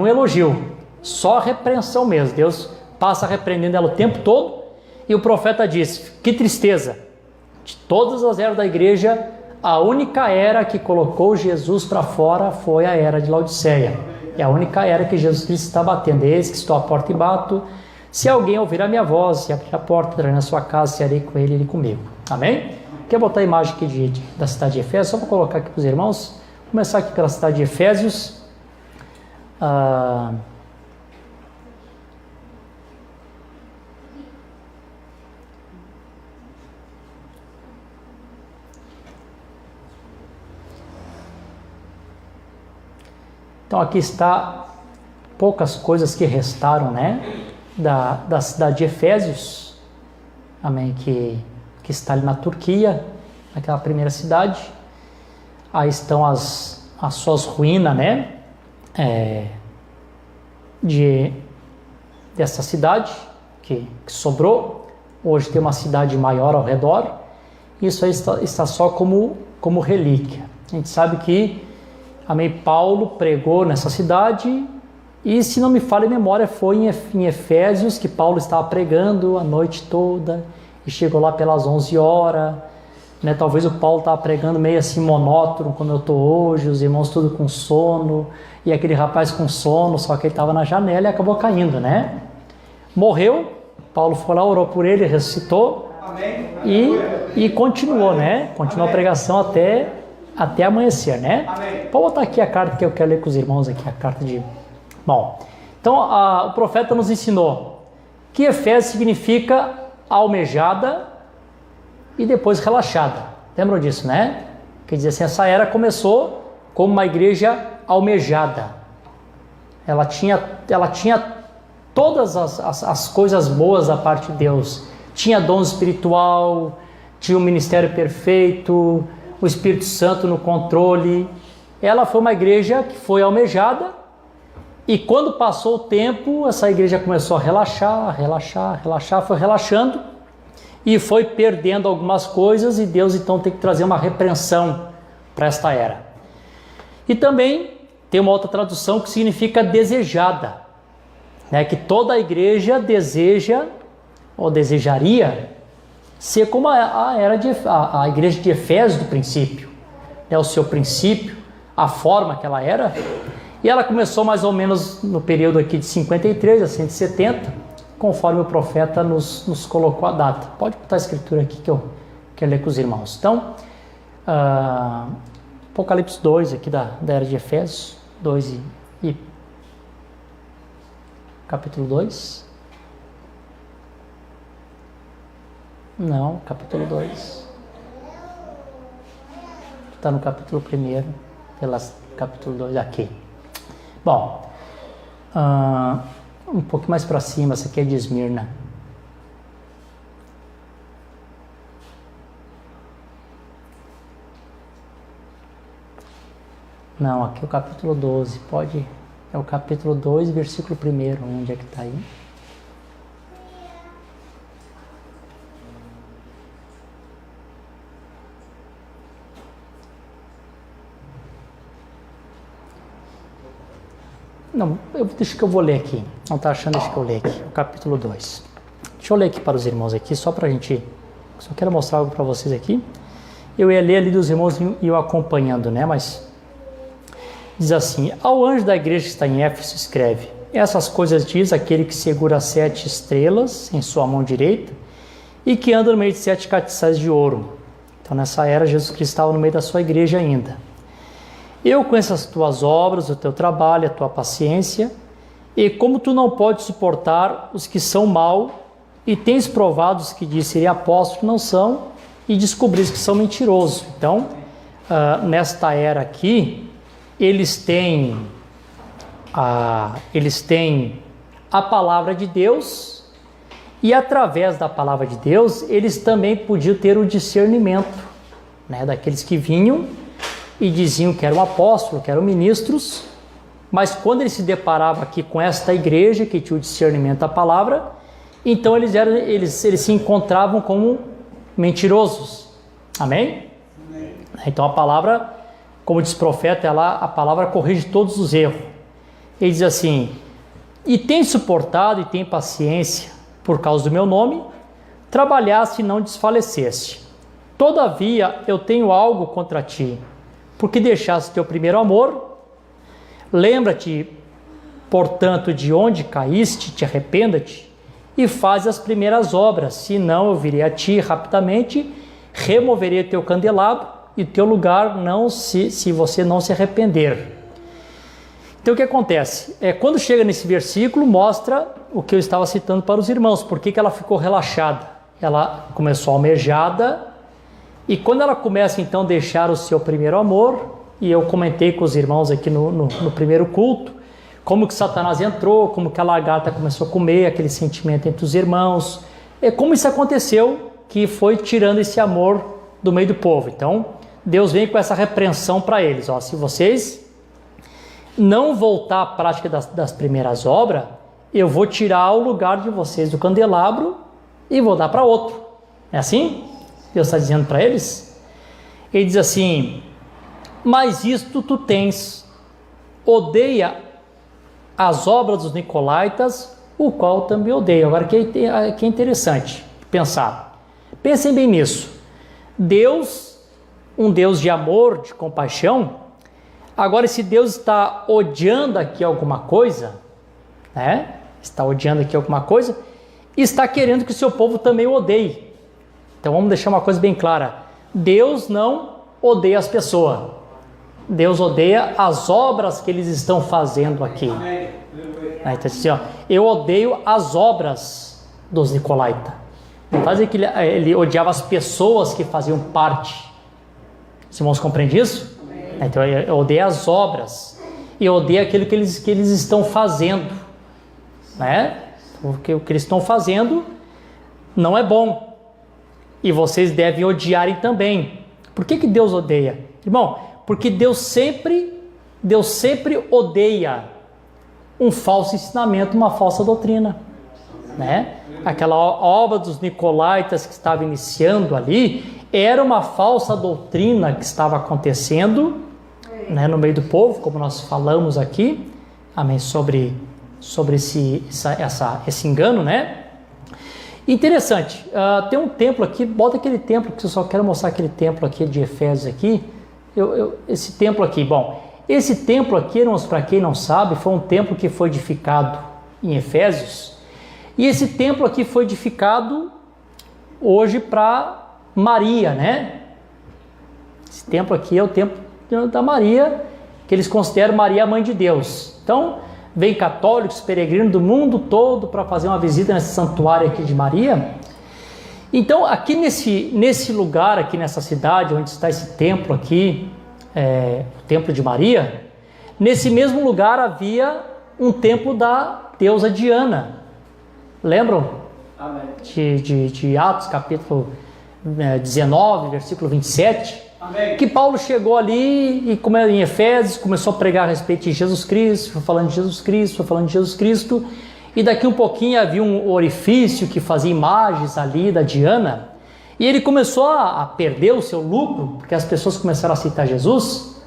elogio. Só repreensão mesmo. Deus passa repreendendo ela o tempo todo. E o profeta diz: que tristeza, de todas as eras da igreja, a única era que colocou Jesus para fora foi a era de Laodiceia. É a única era que Jesus Cristo está batendo. Eis que estou à porta e bato. Se alguém ouvir a minha voz, se abrir a porta, entrarei na sua casa, serei com ele e ele comigo. Amém? Quer botar a imagem aqui da cidade de Efésios? Só vou colocar aqui para os irmãos. Vou começar aqui pela cidade de Efésios. Então aqui está poucas coisas que restaram, né, da cidade de Efésios, amém, que está ali na Turquia, naquela primeira cidade. Aí estão as suas ruínas, né, dessa cidade que sobrou. Hoje tem uma cidade maior ao redor. Isso aí está só como relíquia. A gente sabe que amém, Paulo pregou nessa cidade e, se não me falha a memória, foi em Efésios que Paulo estava pregando a noite toda e chegou lá pelas 11 horas, né? Talvez o Paulo estava pregando meio assim monótono como eu estou hoje, os irmãos tudo com sono e aquele rapaz com sono, só que ele estava na janela e acabou caindo, né? Morreu, Paulo foi lá, orou por ele, ressuscitou. Amém. E continuou, né? Continuou a pregação até amanhecer, né? Amém. Vou botar aqui a carta que eu quero ler com os irmãos aqui, a carta de... Bom, então o profeta nos ensinou que Efésios significa almejada e depois relaxada. Lembram disso, né? Quer dizer assim, essa era começou como uma igreja almejada. Ela tinha todas as coisas boas da parte de Deus. Tinha dom espiritual, tinha um ministério perfeito, o Espírito Santo no controle. Ela foi uma igreja que foi almejada, e quando passou o tempo, essa igreja começou a relaxar, foi relaxando e foi perdendo algumas coisas, e Deus então tem que trazer uma repreensão para esta era. E também tem uma outra tradução que significa desejada, né? Que toda a igreja deseja ou desejaria ser como a igreja de Efésios do princípio, né? O seu princípio, a forma que ela era. E ela começou mais ou menos no período aqui de 53 a 170, conforme o profeta nos colocou a data. Pode botar a escritura aqui que eu quero ler com os irmãos. Então, Apocalipse 2 aqui da era de Efésios, 2 e capítulo 2. Não, capítulo 2. Está no capítulo 1, capítulo 2 aqui. Bom, Um pouquinho mais para cima, essa aqui é de Esmirna. Não, aqui é o capítulo 12, pode... É o capítulo 2, versículo 1, onde é que está aí? Não, deixa que eu vou ler aqui. Não está achando, deixa que eu ler aqui. O capítulo 2. Deixa eu ler aqui para os irmãos aqui, só para a gente... Só quero mostrar algo para vocês aqui. Eu ia ler ali dos irmãos e eu acompanhando, né? Mas... Diz assim: ao anjo da igreja que está em Éfeso escreve: essas coisas diz aquele que segura 7 estrelas em sua mão direita e que anda no meio de 7 castiçais de ouro. Então nessa era Jesus Cristo estava no meio da sua igreja ainda. Eu conheço as tuas obras, o teu trabalho, a tua paciência, e como tu não podes suportar os que são mal, e tens provado os que diz serem apóstolos não são, e descobris que são mentirosos. Então, nesta era aqui, eles têm a palavra de Deus, e através da palavra de Deus, eles também podiam ter o discernimento, né, daqueles que vinham e diziam que eram apóstolos, que eram ministros, mas quando eles se deparavam aqui com esta igreja que tinha o discernimento da palavra, então eles se encontravam como mentirosos. Amém? Amém. Então a palavra, como diz o profeta, a palavra corrige todos os erros. Ele diz assim: e tem suportado e tem paciência por causa do meu nome, trabalhaste e não desfaleceste. Todavia eu tenho algo contra ti, porque deixaste teu primeiro amor. Lembra-te, portanto, de onde caíste, te arrependa-te e faz as primeiras obras, senão eu virei a ti rapidamente, removerei teu candelabro e teu lugar, se você não se arrepender. Então o que acontece? Quando chega nesse versículo, mostra o que eu estava citando para os irmãos, por que ela ficou relaxada. Ela começou almejada, e quando ela começa então a deixar o seu primeiro amor, e eu comentei com os irmãos aqui no primeiro culto, como que Satanás entrou, como que a lagarta começou a comer, aquele sentimento entre os irmãos, como isso aconteceu, que foi tirando esse amor do meio do povo. Então Deus vem com essa repreensão para eles: se vocês não voltar à prática das primeiras obras, eu vou tirar o lugar de vocês do candelabro e vou dar para outro. É assim? Deus está dizendo para eles. Ele diz assim: mas isto tu tens, odeia as obras dos nicolaítas, o qual também odeio. Agora que é interessante pensar. Pensem bem nisso. Deus, um Deus de amor, de compaixão. Agora, esse Deus está odiando aqui alguma coisa, né? Está odiando aqui alguma coisa, e está querendo que o seu povo também o odeie. Então vamos deixar uma coisa bem clara: Deus não odeia as pessoas, Deus odeia as obras que eles estão fazendo aqui. Então assim, eu odeio as obras dos nicolaítas. Não está dizendo que ele odiava as pessoas que faziam parte. Os irmãos compreendem isso? Então eu odeio as obras, e eu odeio aquilo que eles estão fazendo, né? Porque o que eles estão fazendo não é bom, e vocês devem odiarem também. Por que Deus odeia? Irmão, porque Deus sempre odeia um falso ensinamento, uma falsa doutrina, né? Aquela obra dos nicolaítas que estava iniciando ali era uma falsa doutrina que estava acontecendo, né, no meio do povo, como nós falamos aqui, amém, sobre esse engano, né? Interessante, tem um templo aqui, bota aquele templo, que eu só quero mostrar aquele templo aqui de Efésios aqui, esse templo aqui, esse templo aqui, irmãos, para quem não sabe, foi um templo que foi edificado em Efésios, e esse templo aqui foi edificado hoje para Maria, né? Esse templo aqui é o templo da Maria, que eles consideram Maria a mãe de Deus. Então, vem católicos, peregrinos do mundo todo para fazer uma visita nesse santuário aqui de Maria. Então, aqui nesse lugar, aqui nessa cidade, onde está esse templo aqui, o templo de Maria, nesse mesmo lugar havia um templo da deusa Diana. Lembram? Amém. De Atos, capítulo 19, versículo 27. Amém. Que Paulo chegou ali e em Efésios começou a pregar a respeito de Jesus Cristo, foi falando de Jesus Cristo, foi falando de Jesus Cristo, e daqui um pouquinho havia um orifício que fazia imagens ali da Diana, e ele começou a perder o seu lucro, porque as pessoas começaram a aceitar Jesus,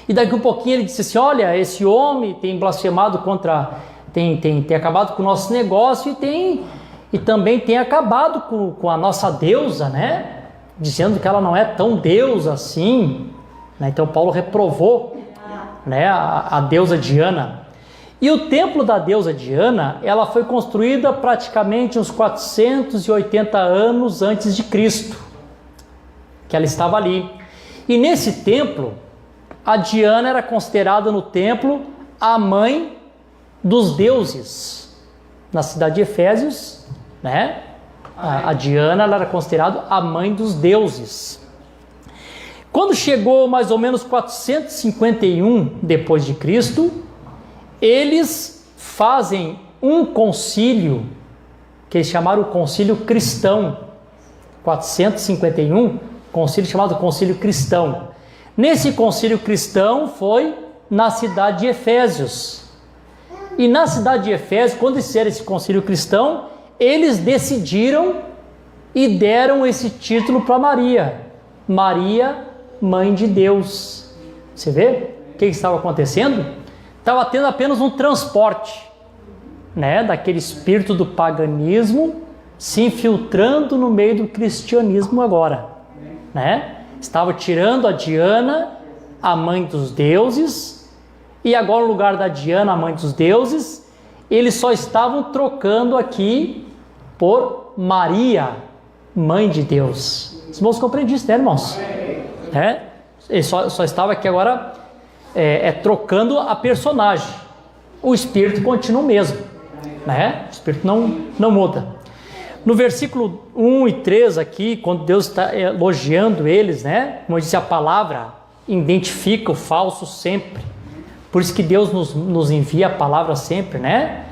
e daqui um pouquinho ele disse assim: olha, esse homem tem blasfemado contra, tem acabado com o nosso negócio e também tem acabado com a nossa deusa, né? Dizendo que ela não é tão deusa assim, né? Então Paulo reprovou, né, a deusa Diana. E o templo da deusa Diana, ela foi construída praticamente uns 480 anos antes de Cristo, que ela estava ali. E nesse templo, a Diana era considerada no templo a mãe dos deuses. Na cidade de Efésios, né? A Diana, ela era considerada a mãe dos deuses. Quando chegou mais ou menos 451 depois de Cristo, eles fazem um concílio que eles chamaram o Concílio Cristão. 451, concílio chamado Concílio Cristão. Nesse Concílio Cristão foi na cidade de Efésios. E na cidade de Efésios, quando fizeram esse Concílio Cristão, eles decidiram e deram esse título para Maria. Maria, Mãe de Deus. Você vê o que estava acontecendo? Estava tendo apenas um transporte, né, daquele espírito do paganismo se infiltrando no meio do cristianismo agora, né? Estava tirando a Diana, a mãe dos deuses, e agora no lugar da Diana, a mãe dos deuses, eles só estavam trocando aqui por Maria, Mãe de Deus. Os irmãos compreendem isso, né, irmãos? Ele só estava aqui agora trocando a personagem. O espírito continua o mesmo, né? O espírito não muda. No versículo 1 e 3 aqui, quando Deus está elogiando eles, né? Como eu disse, a palavra identifica o falso sempre. Por isso que Deus nos envia a palavra sempre, né?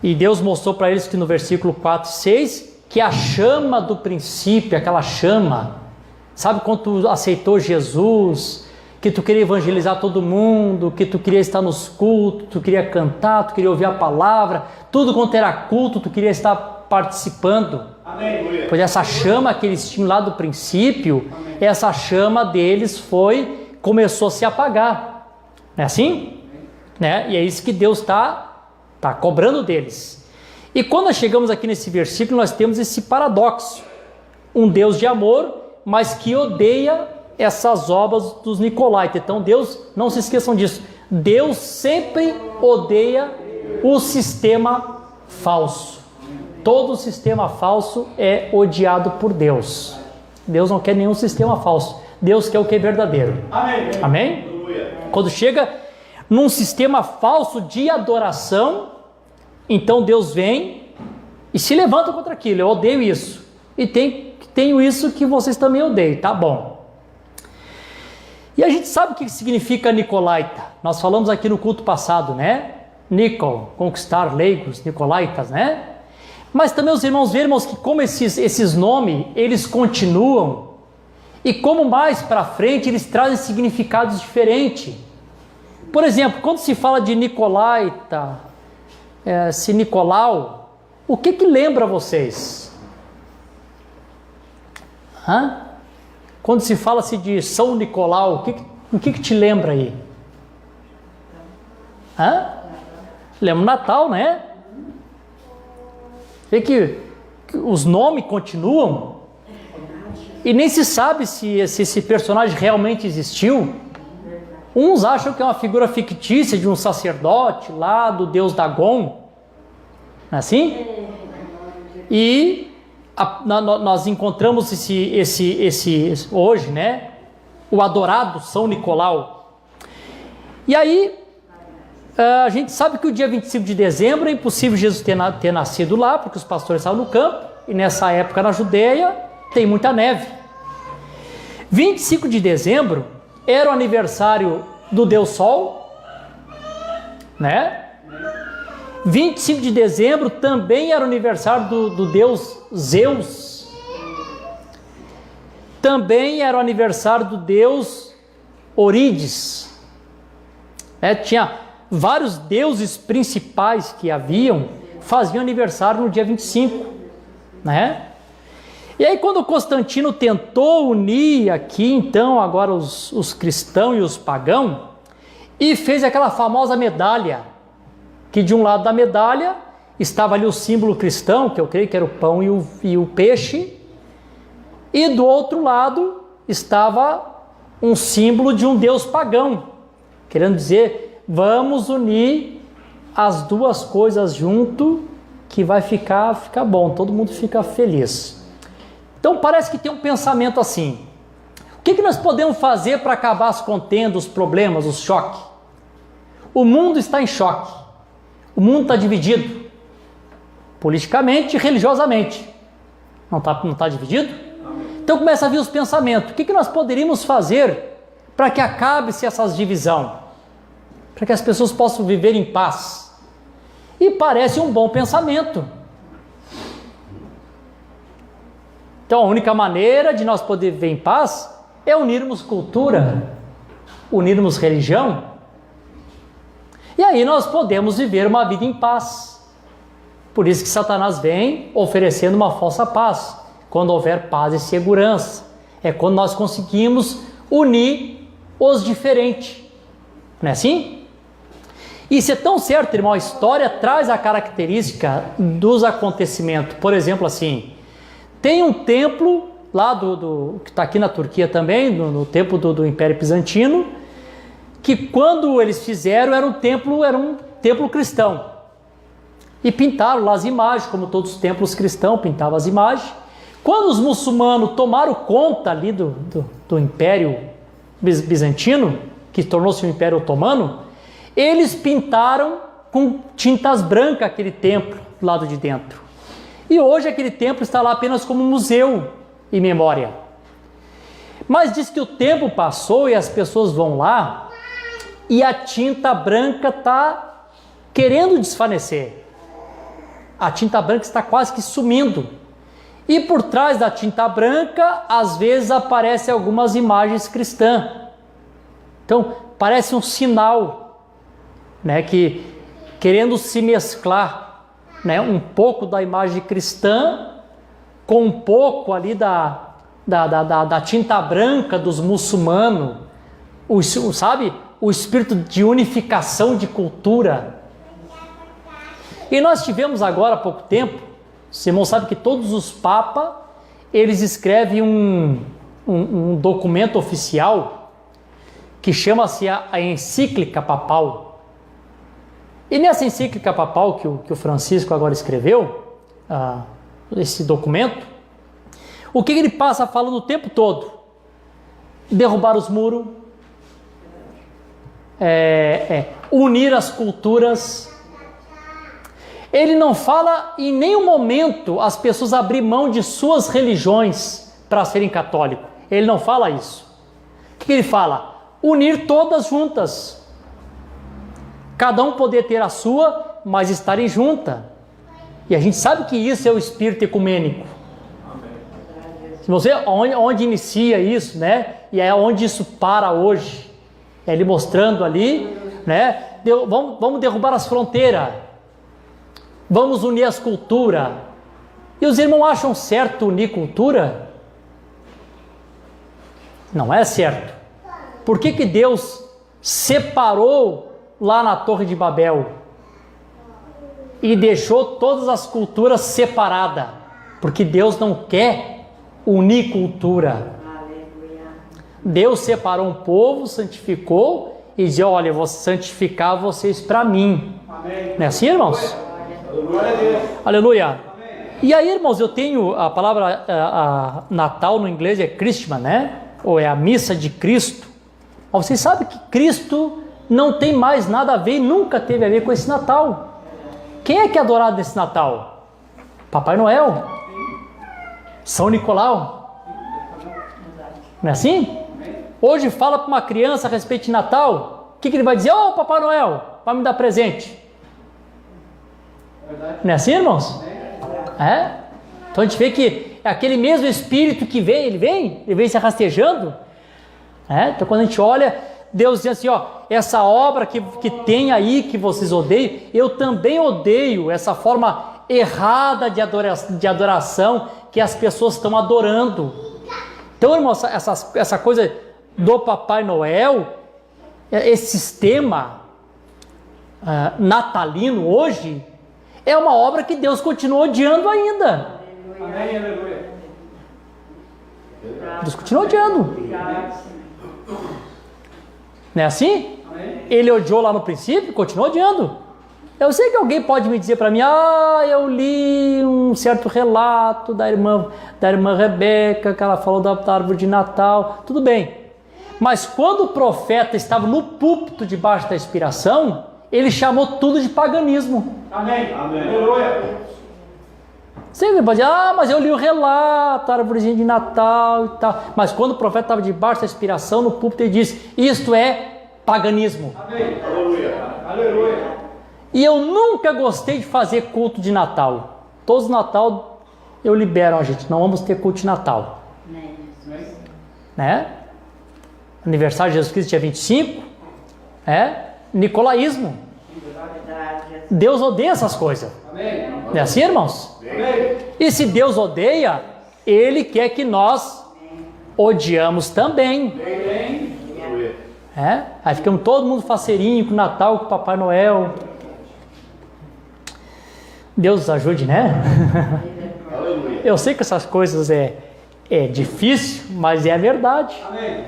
E Deus mostrou para eles que no versículo 4 e 6, que a chama do princípio, aquela chama, sabe quando tu aceitou Jesus, que tu queria evangelizar todo mundo, que tu queria estar nos cultos, tu queria cantar, tu queria ouvir a palavra, tudo quanto era culto, tu queria estar participando. Amém. Pois essa chama que eles tinham lá do princípio, essa chama deles começou a se apagar. Não é assim? Né? E é isso que Deus está cobrando deles. E quando nós chegamos aqui nesse versículo, nós temos esse paradoxo. Um Deus de amor, mas que odeia essas obras dos nicolaítas. Então Deus, não se esqueçam disso, Deus sempre odeia o sistema falso. Todo sistema falso é odiado por Deus. Deus não quer nenhum sistema falso. Deus quer o que é verdadeiro. Amém. Amém? Quando chega num sistema falso de adoração, então Deus vem e se levanta contra aquilo. Eu odeio isso. E tenho isso que vocês também odeiam. Tá bom. E a gente sabe o que significa nicolaita. Nós falamos aqui no culto passado, né? Nicol, conquistar leigos, nicolaitas, né? Mas também os irmãos vermos que como esses nomes, eles continuam. E como mais para frente, eles trazem significados diferentes. Por exemplo, quando se fala de nicolaita, se Nicolau, o que lembra vocês? Quando se fala-se de São Nicolau, o que te lembra aí? Lembra o Natal, né? Vê que os nomes continuam e nem se sabe se esse personagem realmente existiu. Uns acham que é uma figura fictícia de um sacerdote lá do deus Dagon, não é assim? E nós encontramos esse hoje, né? O adorado São Nicolau. E aí a gente sabe que o dia 25 de dezembro é impossível Jesus ter nascido lá, porque os pastores estavam no campo, e nessa época na Judeia tem muita neve. 25 de dezembro era o aniversário do Deus Sol, né? 25 de dezembro também era o aniversário do deus Zeus. Também era o aniversário do deus Orídes. Tinha vários deuses principais que faziam aniversário no dia 25, né? E aí quando Constantino tentou unir aqui, então, agora os cristãos e os pagãos, e fez aquela famosa medalha, que de um lado da medalha estava ali o símbolo cristão, que eu creio que era o pão e o peixe, e do outro lado estava um símbolo de um deus pagão, querendo dizer, vamos unir as duas coisas junto, que vai ficar bom, todo mundo fica feliz. Então parece que tem um pensamento assim, o que nós podemos fazer para acabar as contendas, os problemas, os choques? O mundo está em choque, o mundo está dividido, politicamente e religiosamente, não está dividido? Então começa a vir os pensamentos, o que nós poderíamos fazer para que acabe-se essas divisões? Para que as pessoas possam viver em paz. E parece um bom pensamento. Então a única maneira de nós poder viver em paz é unirmos cultura, unirmos religião, e aí nós podemos viver uma vida em paz. Por isso que Satanás vem oferecendo uma falsa paz. Quando houver paz e segurança, é quando nós conseguimos unir os diferentes. Não é assim? Isso é tão certo, irmão, a história traz a característica dos acontecimentos. Por exemplo, assim, tem um templo lá que está aqui na Turquia também, no templo do Império Bizantino, que quando eles fizeram era um templo cristão. E pintaram lá as imagens, como todos os templos cristãos pintavam as imagens. Quando os muçulmanos tomaram conta ali do Império Bizantino, que tornou-se o Império Otomano, eles pintaram com tintas brancas aquele templo do lado de dentro. E hoje aquele templo está lá apenas como museu e memória. Mas diz que o tempo passou e as pessoas vão lá e a tinta branca está querendo desvanecer. A tinta branca está quase que sumindo. E por trás da tinta branca, às vezes aparecem algumas imagens cristãs. Então, parece um sinal, né, que querendo se mesclar, né, um pouco da imagem cristã com um pouco ali da tinta branca dos muçulmanos, sabe? O espírito de unificação de cultura. E nós tivemos agora há pouco tempo, o irmão sabe que todos os papas, eles escrevem um documento oficial que chama-se a encíclica papal. E nessa encíclica papal que o Francisco agora escreveu, esse documento, o que ele passa falando o tempo todo? Derrubar os muros, unir as culturas. Ele não fala em nenhum momento as pessoas abrir mão de suas religiões para serem católicos. Ele não fala isso. O que ele fala? Unir todas juntas. Cada um poder ter a sua, mas estarem juntas. E a gente sabe que isso é o espírito ecumênico. Se você, onde inicia isso, né? E é onde isso para hoje. É ele mostrando ali, né? Vamos derrubar as fronteiras. Vamos unir as culturas. E os irmãos acham certo unir cultura? Não é certo. Por que Deus separou lá na Torre de Babel e deixou todas as culturas separadas? Porque Deus não quer unir cultura. Deus separou um povo, santificou e disse: olha, eu vou santificar vocês para mim. Amém. Não é assim, irmãos? Aleluia. Amém. E aí, irmãos, eu tenho a palavra Natal no inglês é Christmas, né? Ou é a missa de Cristo. Mas vocês sabem que Cristo não tem mais nada a ver e nunca teve a ver com esse Natal. Quem é que é adorado nesse Natal? Papai Noel? São Nicolau? Não é assim? Hoje fala para uma criança a respeito de Natal, o que ele vai dizer? Ô, Papai Noel, vai me dar presente. Não é assim, irmãos? É? Então a gente vê que é aquele mesmo Espírito que vem, ele vem se rastejando. É? Então quando a gente olha, Deus diz assim, ó, essa obra que tem aí, que vocês odeiam, eu também odeio essa forma errada de adoração que as pessoas estão adorando. Então, irmãos, essa coisa do Papai Noel, esse sistema natalino hoje, é uma obra que Deus continua odiando ainda. Amém, aleluia. Deus continua odiando. Não é assim? Amém. Ele odiou lá no princípio, continua odiando. Eu sei que alguém pode me dizer para mim, eu li um certo relato da irmã Rebeca, que ela falou da árvore de Natal, tudo bem. Mas quando o profeta estava no púlpito debaixo da inspiração, ele chamou tudo de paganismo. Amém, aleluia. Você pode dizer, mas eu li o relato, a árvorezinha de Natal e tal. Mas quando o profeta estava debaixo da inspiração, no púlpito ele disse, isto é paganismo. Amém, aleluia. Aleluia. E eu nunca gostei de fazer culto de Natal. Todos os Natal eu libero a gente, não vamos ter culto de Natal. Né? Aniversário de Jesus Cristo dia 25. Nicolaísmo. Deus odeia essas coisas. Amém. Não é assim, irmãos? Amém. E se Deus odeia, Ele quer que nós odiamos também. Amém. Aí ficamos todo mundo faceirinho com o Natal, com o Papai Noel. Deus nos ajude, né? Eu sei que essas coisas é difícil, mas é a verdade. Amém.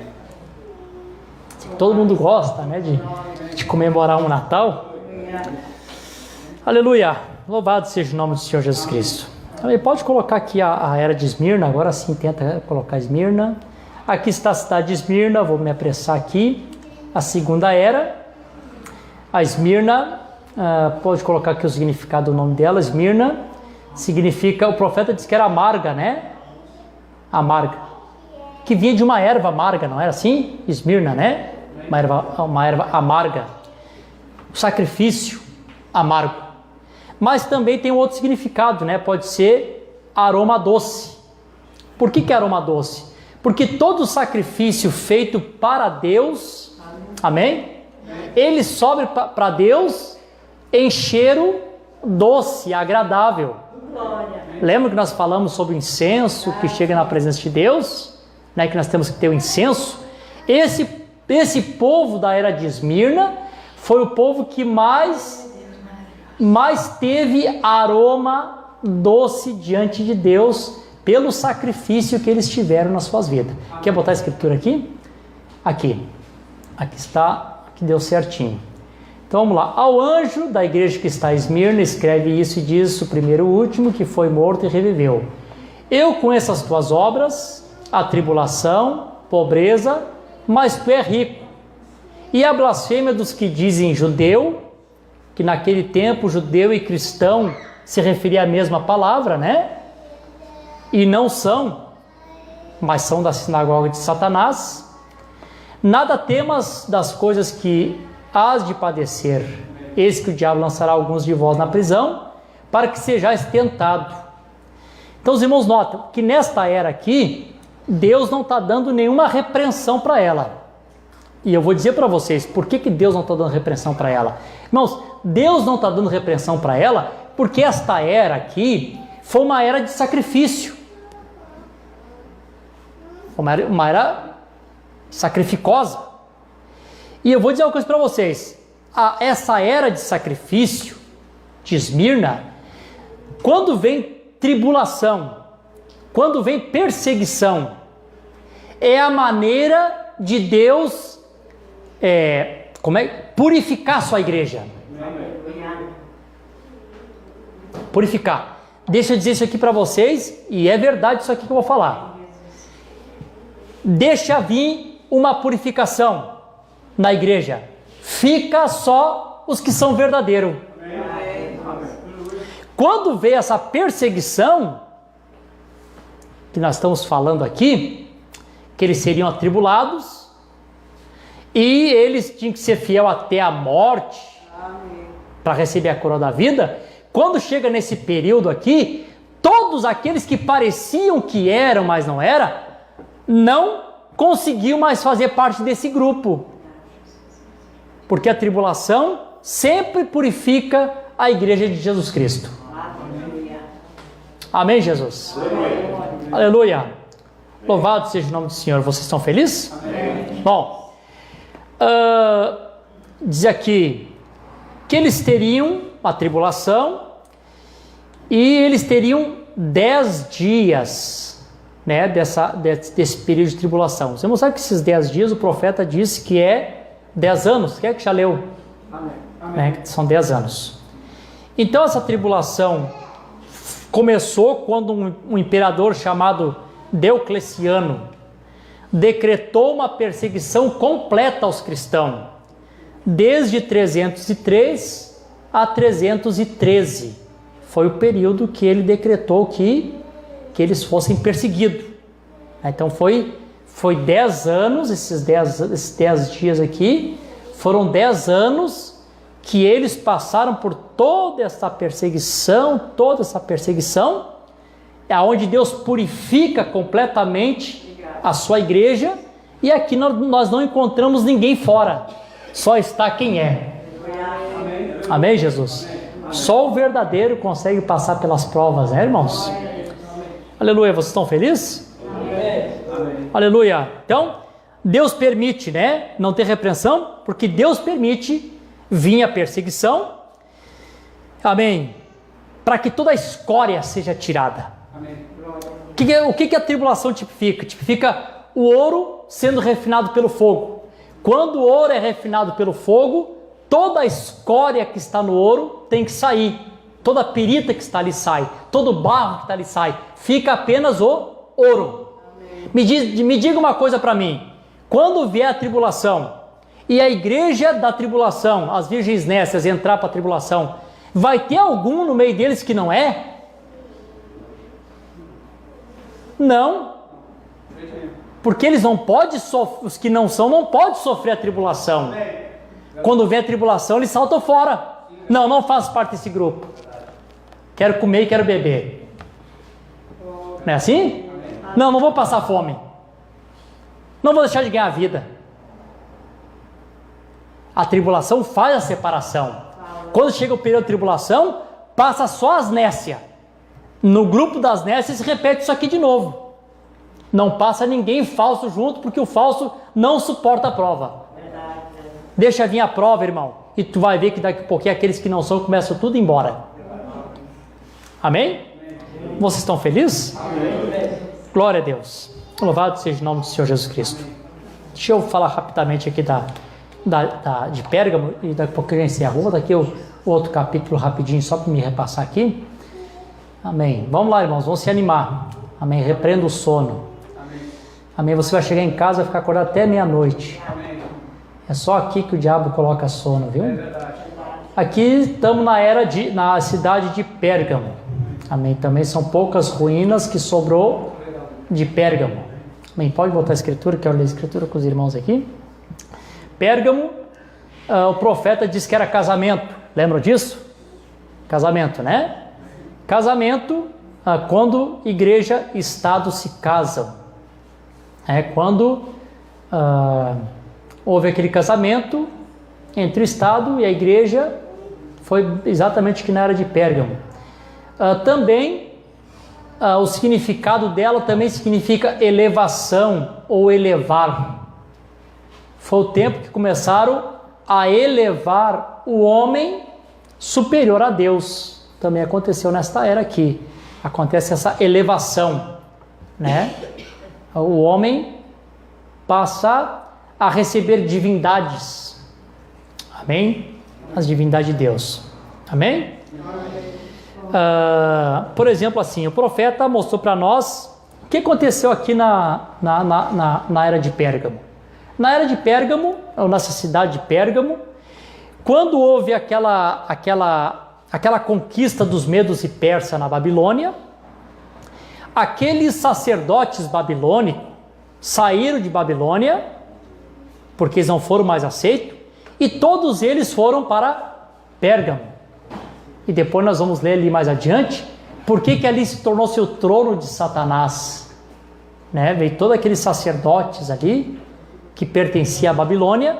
Todo mundo gosta, né, de comemorar um Natal. Aleluia. Louvado seja o nome do Senhor Jesus Cristo. Pode colocar aqui a era de Esmirna, agora sim tenta colocar Esmirna. Aqui está a cidade de Esmirna, vou me apressar aqui. A segunda era. A Esmirna, pode colocar aqui o significado do nome dela. Esmirna significa, o profeta disse que era amarga, né? Amarga. Que vinha de uma erva amarga, não era assim? Esmirna, né? Uma erva amarga. O sacrifício amargo. Mas também tem um outro significado, né? Pode ser aroma doce. Por que aroma doce? Porque todo sacrifício feito para Deus, amém? Ele sobe para Deus em cheiro doce, agradável. Lembra que nós falamos sobre o incenso que chega na presença de Deus? Né? Que nós temos que ter o incenso. Esse povo da era de Esmirna foi o povo que mais teve aroma doce diante de Deus pelo sacrifício que eles tiveram nas suas vidas. Quer botar a escritura aqui? Aqui está, aqui deu certinho. Então vamos lá. Ao anjo da igreja que está em Esmirna, escreve isso e diz, o primeiro e o último, que foi morto e reviveu. Eu conheço as tuas obras, a tribulação, pobreza, mas tu é rico. E a blasfêmia dos que dizem judeu, que naquele tempo judeu e cristão se referia à mesma palavra, né? E não são, mas são da sinagoga de Satanás. Nada temas das coisas que hás de padecer. Eis que o diabo lançará alguns de vós na prisão, para que sejais tentado. Então os irmãos notam que nesta era aqui, Deus não está dando nenhuma repreensão para ela. E eu vou dizer para vocês, por que Deus não está dando repreensão para ela? Irmãos, Deus não está dando repreensão para ela, porque esta era aqui foi uma era de sacrifício. Uma era sacrificosa. E eu vou dizer uma coisa para vocês. Essa era de sacrifício de Esmirna, quando vem tribulação, quando vem perseguição, é a maneira de Deus purificar sua igreja. Purificar. Deixa eu dizer isso aqui para vocês, e é verdade isso aqui que eu vou falar. Deixa vir uma purificação na igreja. Fica só os que são verdadeiros. Quando vê essa perseguição que nós estamos falando aqui, que eles seriam atribulados e eles tinham que ser fiel até a morte para receber a coroa da vida. quando chega nesse período aqui, todos aqueles que pareciam que eram, mas não era, não conseguiam mais fazer parte desse grupo. Porque a tribulação sempre purifica a igreja de Jesus Cristo. Amém, Jesus? Aleluia. Louvado seja o nome do Senhor. Vocês estão felizes? Amém. Bom, diz aqui que eles teriam a tribulação e eles teriam 10 dias, né, desse período de tribulação. Você não sabe que esses 10 dias o profeta disse que é 10 anos? Quem é que já leu? Amém. Né, são 10 anos. Então essa tribulação começou quando um imperador chamado Diocleciano decretou uma perseguição completa aos cristãos, desde 303 a 313. Foi o período que ele decretou que eles fossem perseguidos. Então foi 10 anos, esses 10 dias aqui, foram 10 anos que eles passaram por toda essa perseguição, aonde Deus purifica completamente a sua igreja, e aqui nós não encontramos ninguém fora, só está quem é. Amém, Jesus? Só o verdadeiro consegue passar pelas provas, né, irmãos? Aleluia, vocês estão felizes? Aleluia. Então, Deus permite, né, não ter repreensão, porque Deus permite vir a perseguição, amém, para que toda a escória seja tirada. Amém. O que a tribulação tipifica? Tipifica o ouro sendo refinado pelo fogo. Quando o ouro é refinado pelo fogo, toda a escória que está no ouro tem que sair. Toda a perita que está ali sai. Todo o barro que está ali sai. Fica apenas o ouro. Me diga uma coisa para mim. Quando vier a tribulação e a igreja da tribulação, as virgens nécias, entrar para a tribulação, vai ter algum no meio deles que não é? Não. Porque eles não podem os que não são não podem sofrer a tribulação. Quando vem a tribulação, eles saltam fora. Não faço parte desse grupo. Quero comer e quero beber. Não é assim? Não vou passar fome. Não vou deixar de ganhar a vida. A tribulação faz a separação. Quando chega o período de tribulação, passa só as nécias. No grupo das nécias se repete isso aqui de novo. Não passa ninguém falso junto, porque o falso não suporta a prova. Deixa vir a prova, irmão, e tu vai ver que daqui a pouquinho aqueles que não são começam tudo embora. Amém? Vocês estão felizes? Amém. Glória a Deus. Louvado seja o nome do Senhor Jesus Cristo. Deixa eu falar rapidamente aqui de Pérgamo, e daqui a pouco a gente encerra. Daqui o outro capítulo rapidinho, só para me repassar aqui. Amém. Vamos lá, irmãos, vamos se animar. Amém. Repreenda o sono. Amém. Você vai chegar em casa e vai ficar acordado até meia-noite. É só aqui que o diabo coloca sono, viu? Aqui estamos na cidade de Pérgamo. Amém. Também são poucas ruínas que sobrou de Pérgamo. Amém. Pode botar a escritura, quero ler a escritura com os irmãos aqui. Pérgamo, o profeta disse que era casamento. Lembram disso? Casamento, né? Casamento, quando igreja e Estado se casam. Quando houve aquele casamento entre o Estado e a igreja, foi exatamente que na era de Pérgamo. Também, o significado dela também significa elevação ou elevar. Foi o tempo que começaram a elevar o homem superior a Deus. Também aconteceu nesta era aqui. Acontece essa elevação, né? O homem passa a receber divindades. Amém? As divindades de Deus. Amém? Por exemplo, assim, o profeta mostrou para nós o que aconteceu aqui na era de Pérgamo. Na era de Pérgamo, ou nessa cidade de Pérgamo, quando houve aquela conquista dos medos e persas na Babilônia, aqueles sacerdotes babilônicos saíram de Babilônia, porque eles não foram mais aceitos, e todos eles foram para Pérgamo. e depois nós vamos ler ali mais adiante, por que ali se tornou-se o trono de Satanás, né? Veio todos aqueles sacerdotes ali, que pertenciam à Babilônia,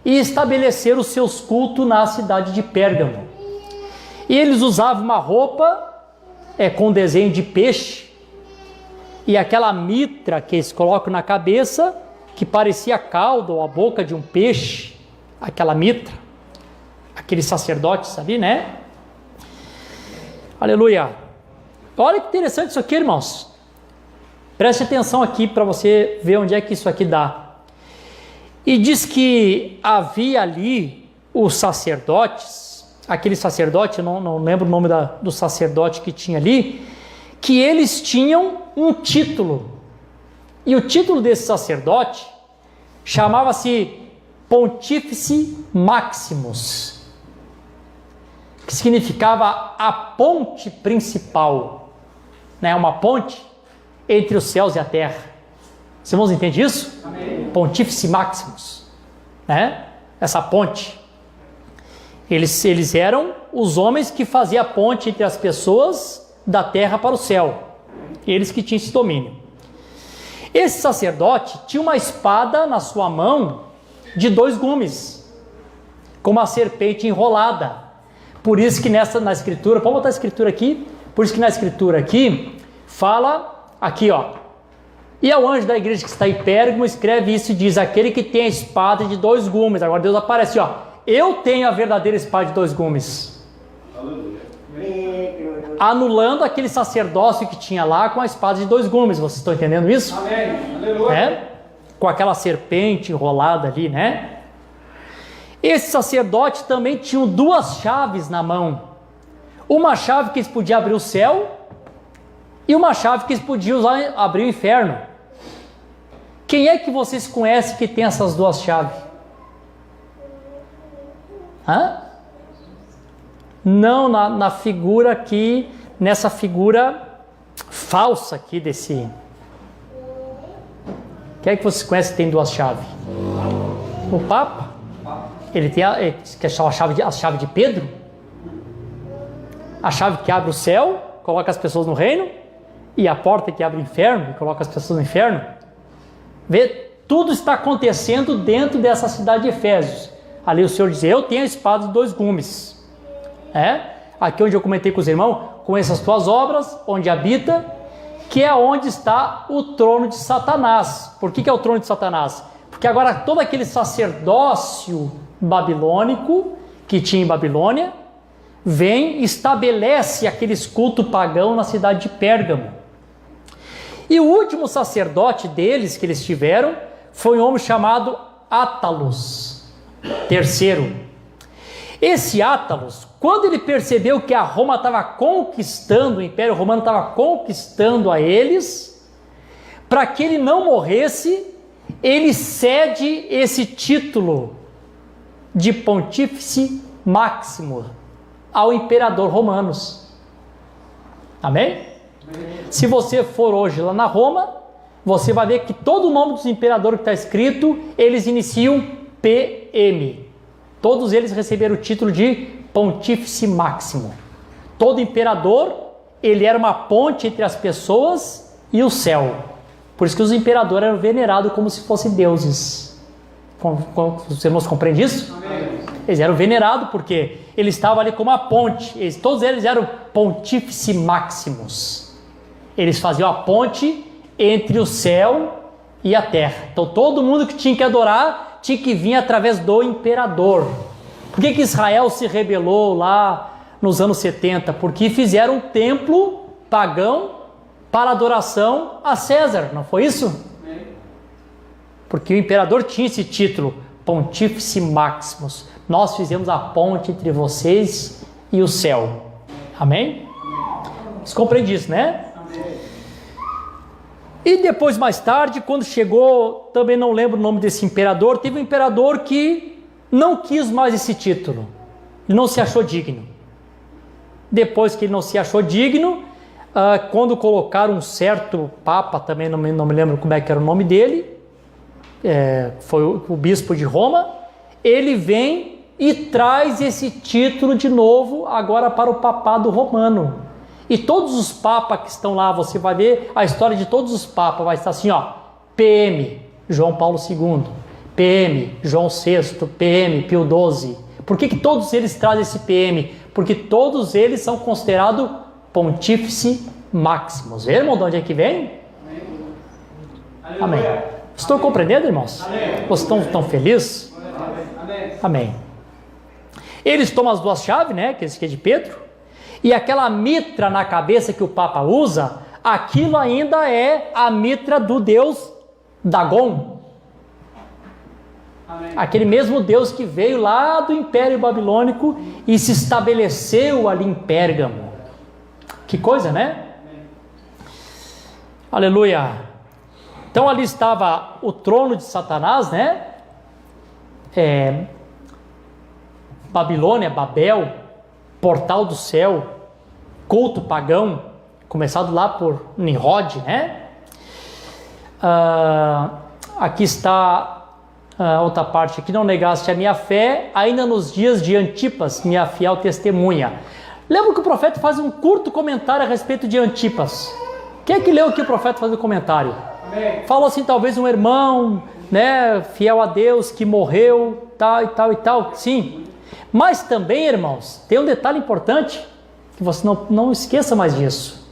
e estabeleceram os seus cultos na cidade de Pérgamo. E eles usavam uma roupa com desenho de peixe, e aquela mitra que eles colocam na cabeça, que parecia a cauda ou a boca de um peixe, aquela mitra, aqueles sacerdotes ali, né? Aleluia! Olha que interessante isso aqui, irmãos. Preste atenção aqui para você ver onde é que isso aqui dá. E diz que havia ali os sacerdotes, aquele sacerdote, não lembro o nome do sacerdote que tinha ali, que eles tinham um título. E o título desse sacerdote chamava-se Pontífice Maximus, que significava a ponte principal, né? Uma ponte entre os céus e a terra. Os irmãos entendem isso? Amém. Pontífice Maximus, né? Essa ponte. Eles eram os homens que faziam a ponte entre as pessoas da terra para o céu. Eles que tinham esse domínio. Esse sacerdote tinha uma espada na sua mão de 2 gumes, com uma serpente enrolada. Por isso que na escritura, vamos botar a escritura aqui, por isso que na escritura aqui, fala aqui, ó. E ao anjo da igreja que está em Pérgamo, escreve isso e diz: aquele que tem a espada de 2 gumes. Agora Deus aparece, ó. Eu tenho a verdadeira espada de 2 gumes. Aleluia. Anulando aquele sacerdócio que tinha lá com a espada de 2 gumes. Vocês estão entendendo isso? Amém. Aleluia. Com aquela serpente enrolada ali, né? Esse sacerdote também tinha 2 chaves na mão. Uma chave que eles podiam abrir o céu e uma chave que eles podiam usar abrir o inferno. Quem é que vocês conhecem que tem essas 2 chaves? Não, na figura aqui, nessa figura falsa aqui desse. Quem é que vocês conhecem que tem 2 chaves? O Papa? Ele tem a chave de Pedro? A chave que abre o céu, coloca as pessoas no reino, e a porta que abre o inferno, e coloca as pessoas no inferno. Vê, tudo está acontecendo dentro dessa cidade de Efésios. Ali o Senhor diz: eu tenho a espada de 2 gumes. Aqui onde eu comentei com os irmãos, conheça as tuas obras, onde habita, que é onde está o trono de Satanás. Por que é o trono de Satanás? Porque agora todo aquele sacerdócio babilônico que tinha em Babilônia, vem e estabelece aqueles cultos pagãos na cidade de Pérgamo. E o último sacerdote deles que eles tiveram foi um homem chamado Átalos III. Esse Átalos, quando ele percebeu que a Roma estava conquistando, o Império Romano estava conquistando a eles, para que ele não morresse, ele cede esse título de Pontífice Máximo ao imperador romanos. Amém? Se você for hoje lá na Roma, você vai ver que todo o nome dos imperadores que está escrito, eles iniciam PM. Todos eles receberam o título de Pontífice Máximo. Todo imperador, ele era uma ponte entre as pessoas e o céu. Por isso que os imperadores eram venerados como se fossem deuses. Os irmãos compreendem isso? Amém. Eles eram venerados porque eles estavam ali como a ponte. Todos eles eram Pontífice Máximos. Eles faziam a ponte entre o céu e a terra. Então todo mundo que tinha que adorar tinha que vir através do imperador. Por que Israel se rebelou lá nos anos 70? Porque fizeram um templo pagão para adoração a César, não foi isso? Porque o imperador tinha esse título, Pontífice Maximus. Nós fizemos a ponte entre vocês e o céu. Amém? Você compreende isso, né? E depois, mais tarde, quando chegou, também não lembro o nome desse imperador, teve um imperador que não quis mais esse título. Ele não se achou digno. Depois que ele não se achou digno, quando colocaram um certo papa, também não me lembro como é que era o nome dele, foi o bispo de Roma, ele vem e traz esse título de novo agora para o papado romano. E todos os papas que estão lá, você vai ver a história de todos os papas, vai estar assim, ó, PM, João Paulo II, PM, João VI, PM, Pio XII. Por que todos eles trazem esse PM? Porque todos eles são considerados pontífice máximos. Vê, irmão, de onde é que vem? Amém. Amém. Estão compreendendo, irmãos? Amém. Vocês estão felizes? Amém. Amém. Eles tomam as duas chaves, né? Que esse aqui é de Pedro. E aquela mitra na cabeça que o Papa usa, aquilo ainda é a mitra do deus Dagon. Amém. Aquele mesmo Deus que veio lá do Império Babilônico e se estabeleceu ali em Pérgamo. Que coisa, né? Amém. Aleluia. Então ali estava o trono de Satanás, né? Babilônia, Babel, portal do céu, culto pagão, começado lá por Nimrod, né? Aqui está outra parte, que não negaste a minha fé, ainda nos dias de Antipas, minha fiel testemunha. Lembra que o profeta faz um curto comentário a respeito de Antipas. Quem é que leu aqui o profeta faz o comentário? Amém. Falou assim, talvez um irmão, né, fiel a Deus, que morreu, tal e tal e tal, sim. Mas também, irmãos, tem um detalhe importante, que você não esqueça mais disso.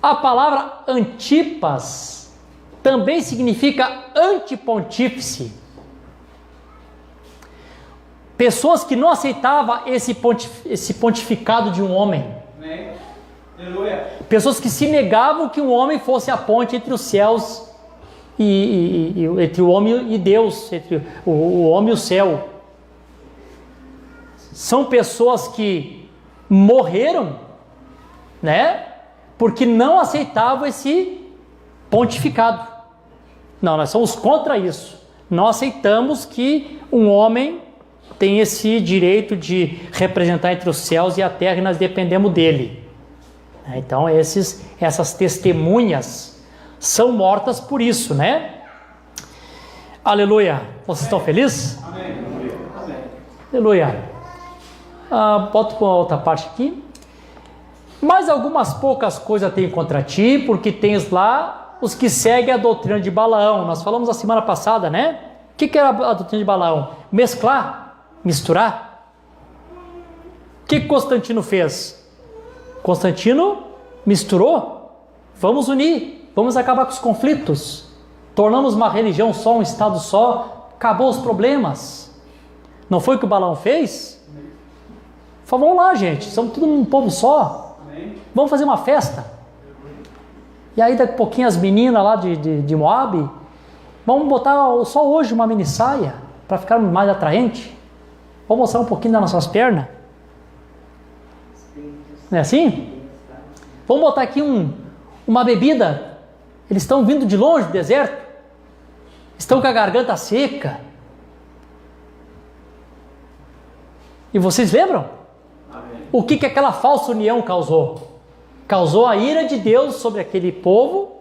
A palavra Antipas também significa antipontífice. Pessoas que não aceitavam esse pontificado de um homem. Amém. Pessoas que se negavam que um homem fosse a ponte entre os céus entre o homem e Deus, entre o homem e o céu. São pessoas que morreram, né? Porque não aceitavam esse pontificado. Não, nós somos contra isso. Não aceitamos que um homem tem esse direito de representar entre os céus e a terra e nós dependemos dele. Então essas testemunhas são mortas por isso, né? Aleluia. Vocês estão felizes? Amém. Aleluia. Boto com a outra parte aqui. Mas algumas poucas coisas tenho contra ti, porque tens lá os que seguem a doutrina de Balaão. Nós falamos a semana passada, né? O que era a doutrina de Balaão? Mesclar, misturar. O que Constantino fez? Constantino misturou. Vamos unir, vamos acabar com os conflitos. Tornamos uma religião só, um estado só, acabou os problemas. Não foi o que o Balaão fez? Falou, vamos lá, gente, somos tudo um povo só. Vamos fazer uma festa. E aí daqui a pouquinho as meninas lá de Moab, vamos botar só hoje uma mini saia, para ficar mais atraente. Vamos mostrar um pouquinho das nossas pernas. Não é assim? Vamos botar aqui uma bebida. Eles estão vindo de longe do deserto. Estão com a garganta seca. E vocês lembram? Amém. O que aquela falsa união causou? Causou a ira de Deus sobre aquele povo.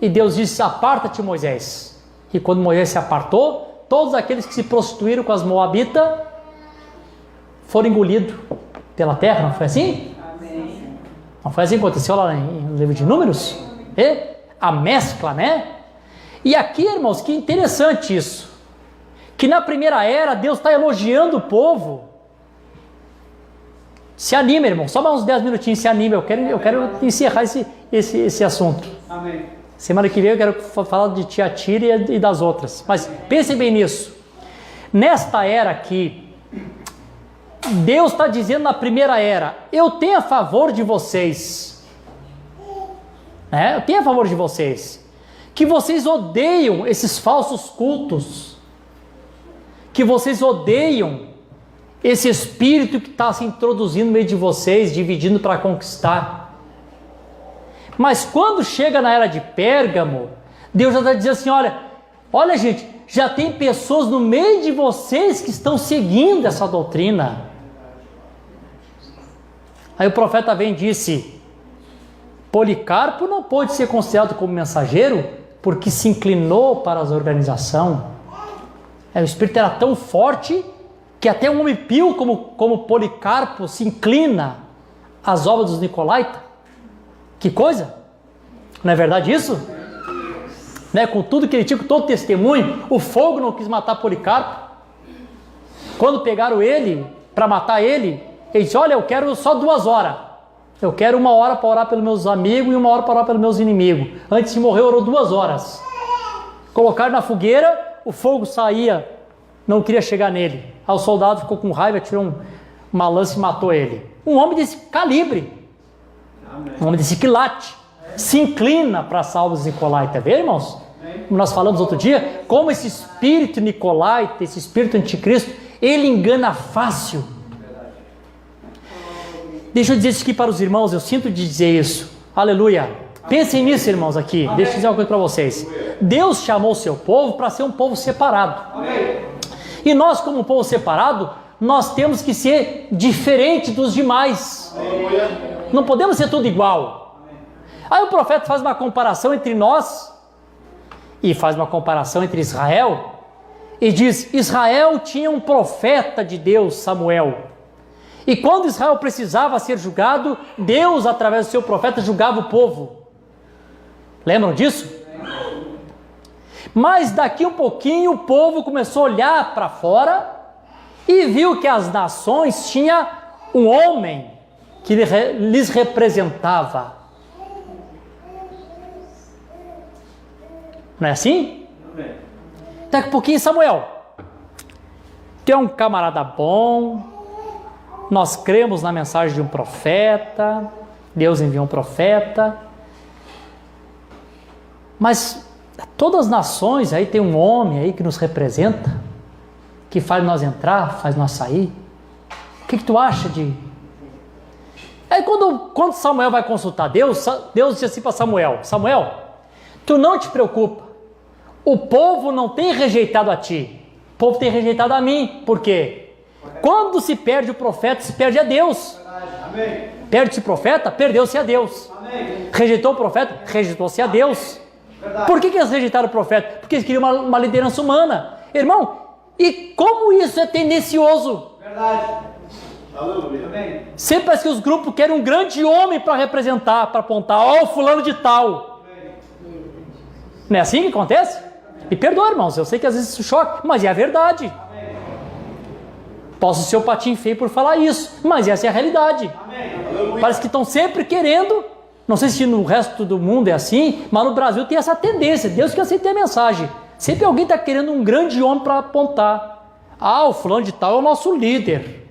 E Deus disse, aparta-te, Moisés. E quando Moisés se apartou, todos aqueles que se prostituíram com as moabitas foram engolidos pela terra. Não foi assim? Não foi assim que aconteceu lá no livro de Números? A mescla, né? E aqui, irmãos, que interessante isso. Que na primeira era, Deus está elogiando o povo. Se anima, irmão. Só mais uns 10 minutinhos, se anima. Eu quero encerrar esse assunto. Amém. Semana que vem eu quero falar de Tiatira e das outras. Mas pensem bem nisso. Nesta era aqui, Deus está dizendo na primeira era, eu tenho a favor de vocês, né? Eu tenho a favor de vocês, que vocês odeiam esses falsos cultos, que vocês odeiam esse espírito que está se introduzindo no meio de vocês, dividindo para conquistar. Mas quando chega na era de Pérgamo, Deus já está dizendo assim, olha gente, já tem pessoas no meio de vocês que estão seguindo essa doutrina. Aí o profeta vem e disse, Policarpo não pode ser considerado como mensageiro porque se inclinou para a organização. O espírito era tão forte que até um homem pio como Policarpo se inclina às obras dos Nicolaita? Que coisa! Não é verdade isso? Né? Com tudo que ele tinha, com todo testemunho, o fogo não quis matar Policarpo. Quando pegaram ele, para matar ele disse, olha, eu quero só 2 horas. Eu quero 1 hora para orar pelos meus amigos e 1 hora para orar pelos meus inimigos. Antes de morrer, orou 2 horas. Colocaram na fogueira, o fogo saía, não queria chegar nele. Aí o soldado ficou com raiva, tirou uma lança e matou ele. Um homem desse calibre, um homem desse quilate, se inclina para salvar os Nicolaita. Vê, irmãos? Como nós falamos outro dia, como esse espírito Nicolaita, esse espírito anticristo, ele engana fácil. Deixa eu dizer isso aqui para os irmãos, eu sinto de dizer isso. Aleluia. Pensem nisso, irmãos, aqui. Deixa eu dizer uma coisa para vocês. Deus chamou o seu povo para ser um povo separado. E nós, como um povo separado, nós temos que ser diferente dos demais. Não podemos ser tudo igual. Aí o profeta faz uma comparação entre nós e faz uma comparação entre Israel e diz, Israel tinha um profeta de Deus, Samuel. E quando Israel precisava ser julgado, Deus, através do seu profeta, julgava o povo. Lembram disso? Mas daqui um pouquinho o povo começou a olhar para fora e viu que as nações tinham um homem que lhes representava. Não é assim? Daqui a pouquinho, Samuel, tu é um camarada bom, nós cremos na mensagem de um profeta, Deus enviou um profeta, mas todas as nações aí tem um homem aí que nos representa, que faz nós entrar, faz nós sair. O que tu acha de... Aí quando Samuel vai consultar Deus, Deus disse assim para Samuel, Samuel, tu não te preocupa, o povo não tem rejeitado a ti, o povo tem rejeitado a mim. Por quê? Quando se perde o profeta, se perde a Deus. Perde-se o profeta, perdeu-se a Deus. Rejeitou o profeta, rejeitou-se a Deus. Por que eles rejeitaram o profeta? Porque eles queriam uma liderança humana. Irmão, e como isso é tendencioso? Sempre parece que os grupos querem um grande homem para representar, para apontar, ó, o fulano de tal. Não é assim que acontece? Me perdoa, irmãos, eu sei que às vezes isso choca, mas é a verdade. Posso ser o patinho feio por falar isso, mas essa é a realidade. Parece que estão sempre querendo, não sei se no resto do mundo é assim, mas no Brasil tem essa tendência, Deus que aceita a mensagem. Sempre alguém está querendo um grande homem para apontar. Ah, o fulano de tal é o nosso líder.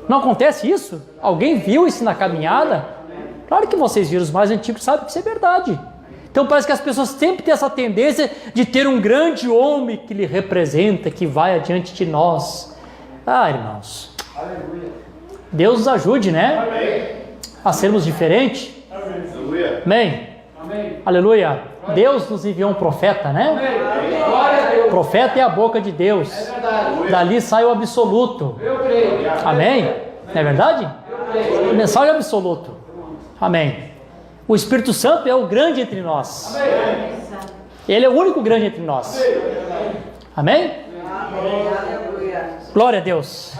Não acontece isso? Alguém viu isso na caminhada? Claro que vocês viram, os mais antigos sabem que isso é verdade. Então parece que as pessoas sempre têm essa tendência de ter um grande homem que lhe representa, que vai adiante de nós. Ah, irmãos, Deus nos ajude, né? A sermos diferentes. Amém. Aleluia. Deus nos enviou um profeta, né? Profeta é a boca de Deus. Dali sai o absoluto. Amém? Não é verdade? Mensagem absoluto. Amém. O Espírito Santo é o grande entre nós. Ele é o único grande entre nós. Amém? Glória a Deus.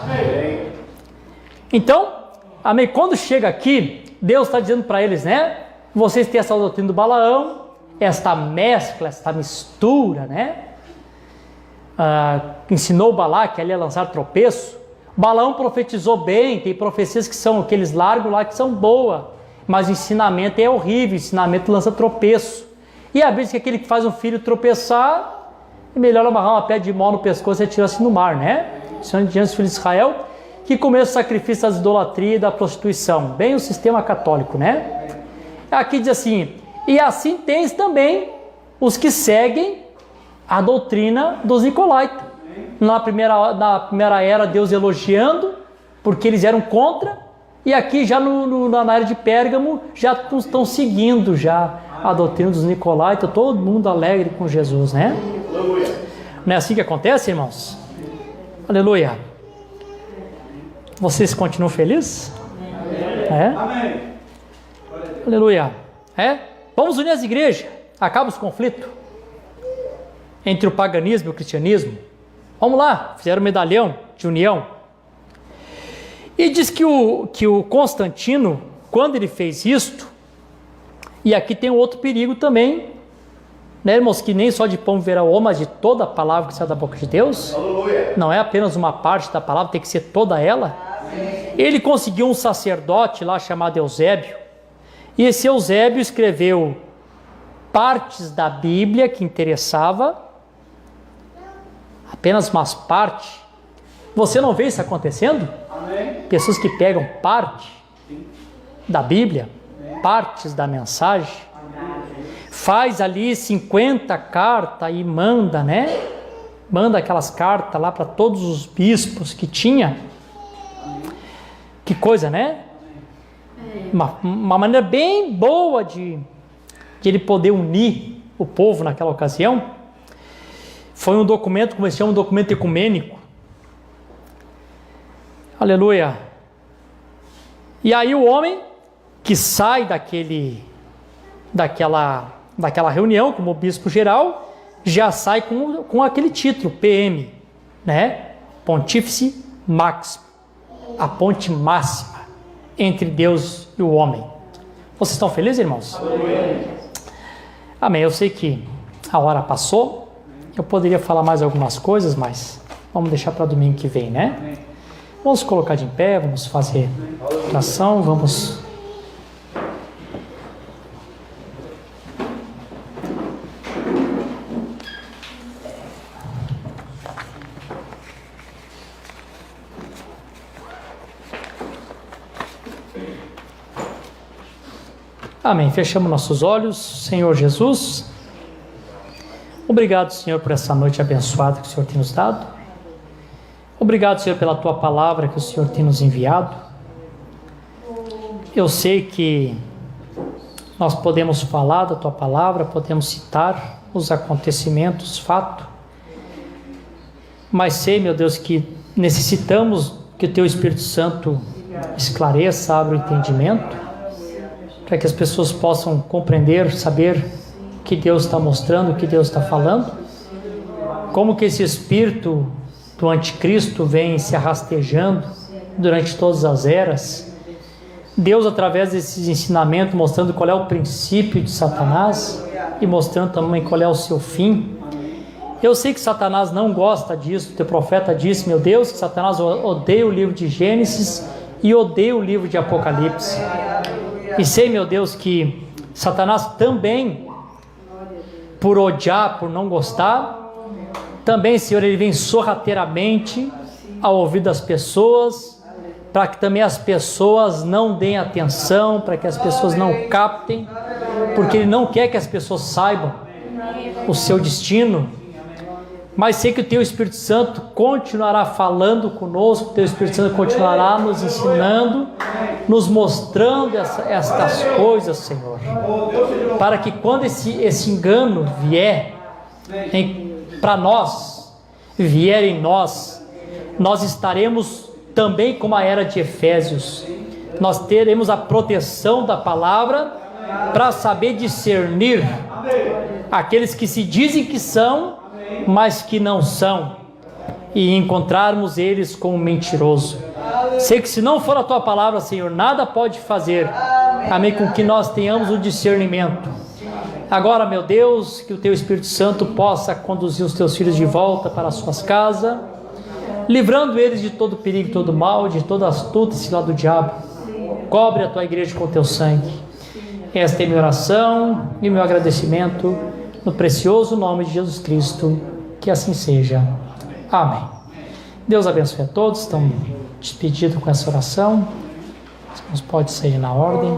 Então, amém. Quando chega aqui, Deus está dizendo para eles, né? Vocês têm essa doutrina do Balaão, esta mescla, esta mistura, né? Ensinou Balaque ali a lançar tropeço. Balaão profetizou bem, tem profecias que são aqueles largos lá que são boas. Mas o ensinamento é horrível, o ensinamento lança tropeço. E às vezes que aquele que faz um filho tropeçar, é melhor amarrar uma pedra de mão no pescoço e atirar-se no mar, né? Ensinando diante dos filhos de Israel, que começa o sacrifício das idolatrias e da prostituição. Bem o sistema católico, né? Aqui diz assim, e assim tens também os que seguem a doutrina dos Nicolaita. Na primeira era, Deus elogiando, porque eles eram contra. E aqui já na área de Pérgamo já estão seguindo já a doutrina dos Nicolaita, todo mundo alegre com Jesus, né? Aleluia. Não é assim que acontece, irmãos? Aleluia. Vocês continuam felizes? É? Amém. Aleluia. É? Vamos unir as igrejas. Acaba os conflitos entre o paganismo e o cristianismo. Vamos lá, fizeram um medalhão de união. E diz que o Constantino, quando ele fez isto, e aqui tem um outro perigo também, né, irmãos, que nem só de pão viverá o homem, mas de toda a palavra que sai da boca de Deus. Aleluia. Não é apenas uma parte da palavra, tem que ser toda ela. Ele conseguiu um sacerdote lá chamado Eusébio, e esse Eusébio escreveu partes da Bíblia que interessava, apenas umas partes. Você não vê isso acontecendo? Amém. Pessoas que pegam parte da Bíblia, partes da mensagem, faz ali 50 cartas e manda, né? Manda aquelas cartas lá para todos os bispos que tinha. Que coisa, né? Uma maneira bem boa de ele poder unir o povo naquela ocasião. Foi um documento, como se chama, um documento ecumênico. Aleluia. E aí o homem que sai daquela reunião como bispo geral, já sai com aquele título, PM, né? Pontífice Máximo, a ponte máxima entre Deus e o homem. Vocês estão felizes, irmãos? Amém. Eu sei que a hora passou, eu poderia falar mais algumas coisas, mas vamos deixar para domingo que vem, né? Vamos colocar de pé, vamos fazer oração, vamos... Amém. Fechamos nossos olhos. Senhor Jesus, obrigado, Senhor, por essa noite abençoada que o Senhor tem nos dado. Obrigado, Senhor, pela Tua palavra que o Senhor tem nos enviado. Eu sei que nós podemos falar da Tua palavra, podemos citar os acontecimentos, fatos, mas sei, meu Deus, que necessitamos que o Teu Espírito Santo esclareça, abra o entendimento, para que as pessoas possam compreender, saber o que Deus está mostrando, o que Deus está falando, como que esse espírito do anticristo vem se arrastejando durante todas as eras. Deus, através desses ensinamentos, mostrando qual é o princípio de Satanás e mostrando também qual é o seu fim. Eu sei que Satanás não gosta disso. O teu profeta disse, meu Deus, que Satanás odeia o livro de Gênesis e odeia o livro de Apocalipse. E sei, meu Deus, que Satanás também, por odiar, por não gostar, também, Senhor, ele vem sorrateiramente ao ouvido das pessoas, para que também as pessoas não deem atenção, para que as pessoas não captem, porque ele não quer que as pessoas saibam o seu destino. Mas sei que o Teu Espírito Santo continuará falando conosco, o Teu Espírito Santo continuará nos ensinando, nos mostrando estas coisas, Senhor, para que quando esse engano vier para nós, vier em nós, nós estaremos também como a era de Efésios, nós teremos a proteção da palavra para saber discernir aqueles que se dizem que são, mas que não são, e encontrarmos eles como mentiroso. Sei que se não for a Tua palavra, Senhor, nada pode fazer, amém, com que nós tenhamos o discernimento. Agora, meu Deus, que o Teu Espírito Santo possa conduzir os Teus filhos de volta para as suas casas, livrando eles de todo perigo, todo mal, de toda astúcia lá do diabo. Cobre a Tua igreja com o Teu sangue. Esta é minha oração e meu agradecimento, no precioso nome de Jesus Cristo, que assim seja. Amém. Deus abençoe a todos. Estão despedidos com essa oração. Os irmãos podem sair na ordem.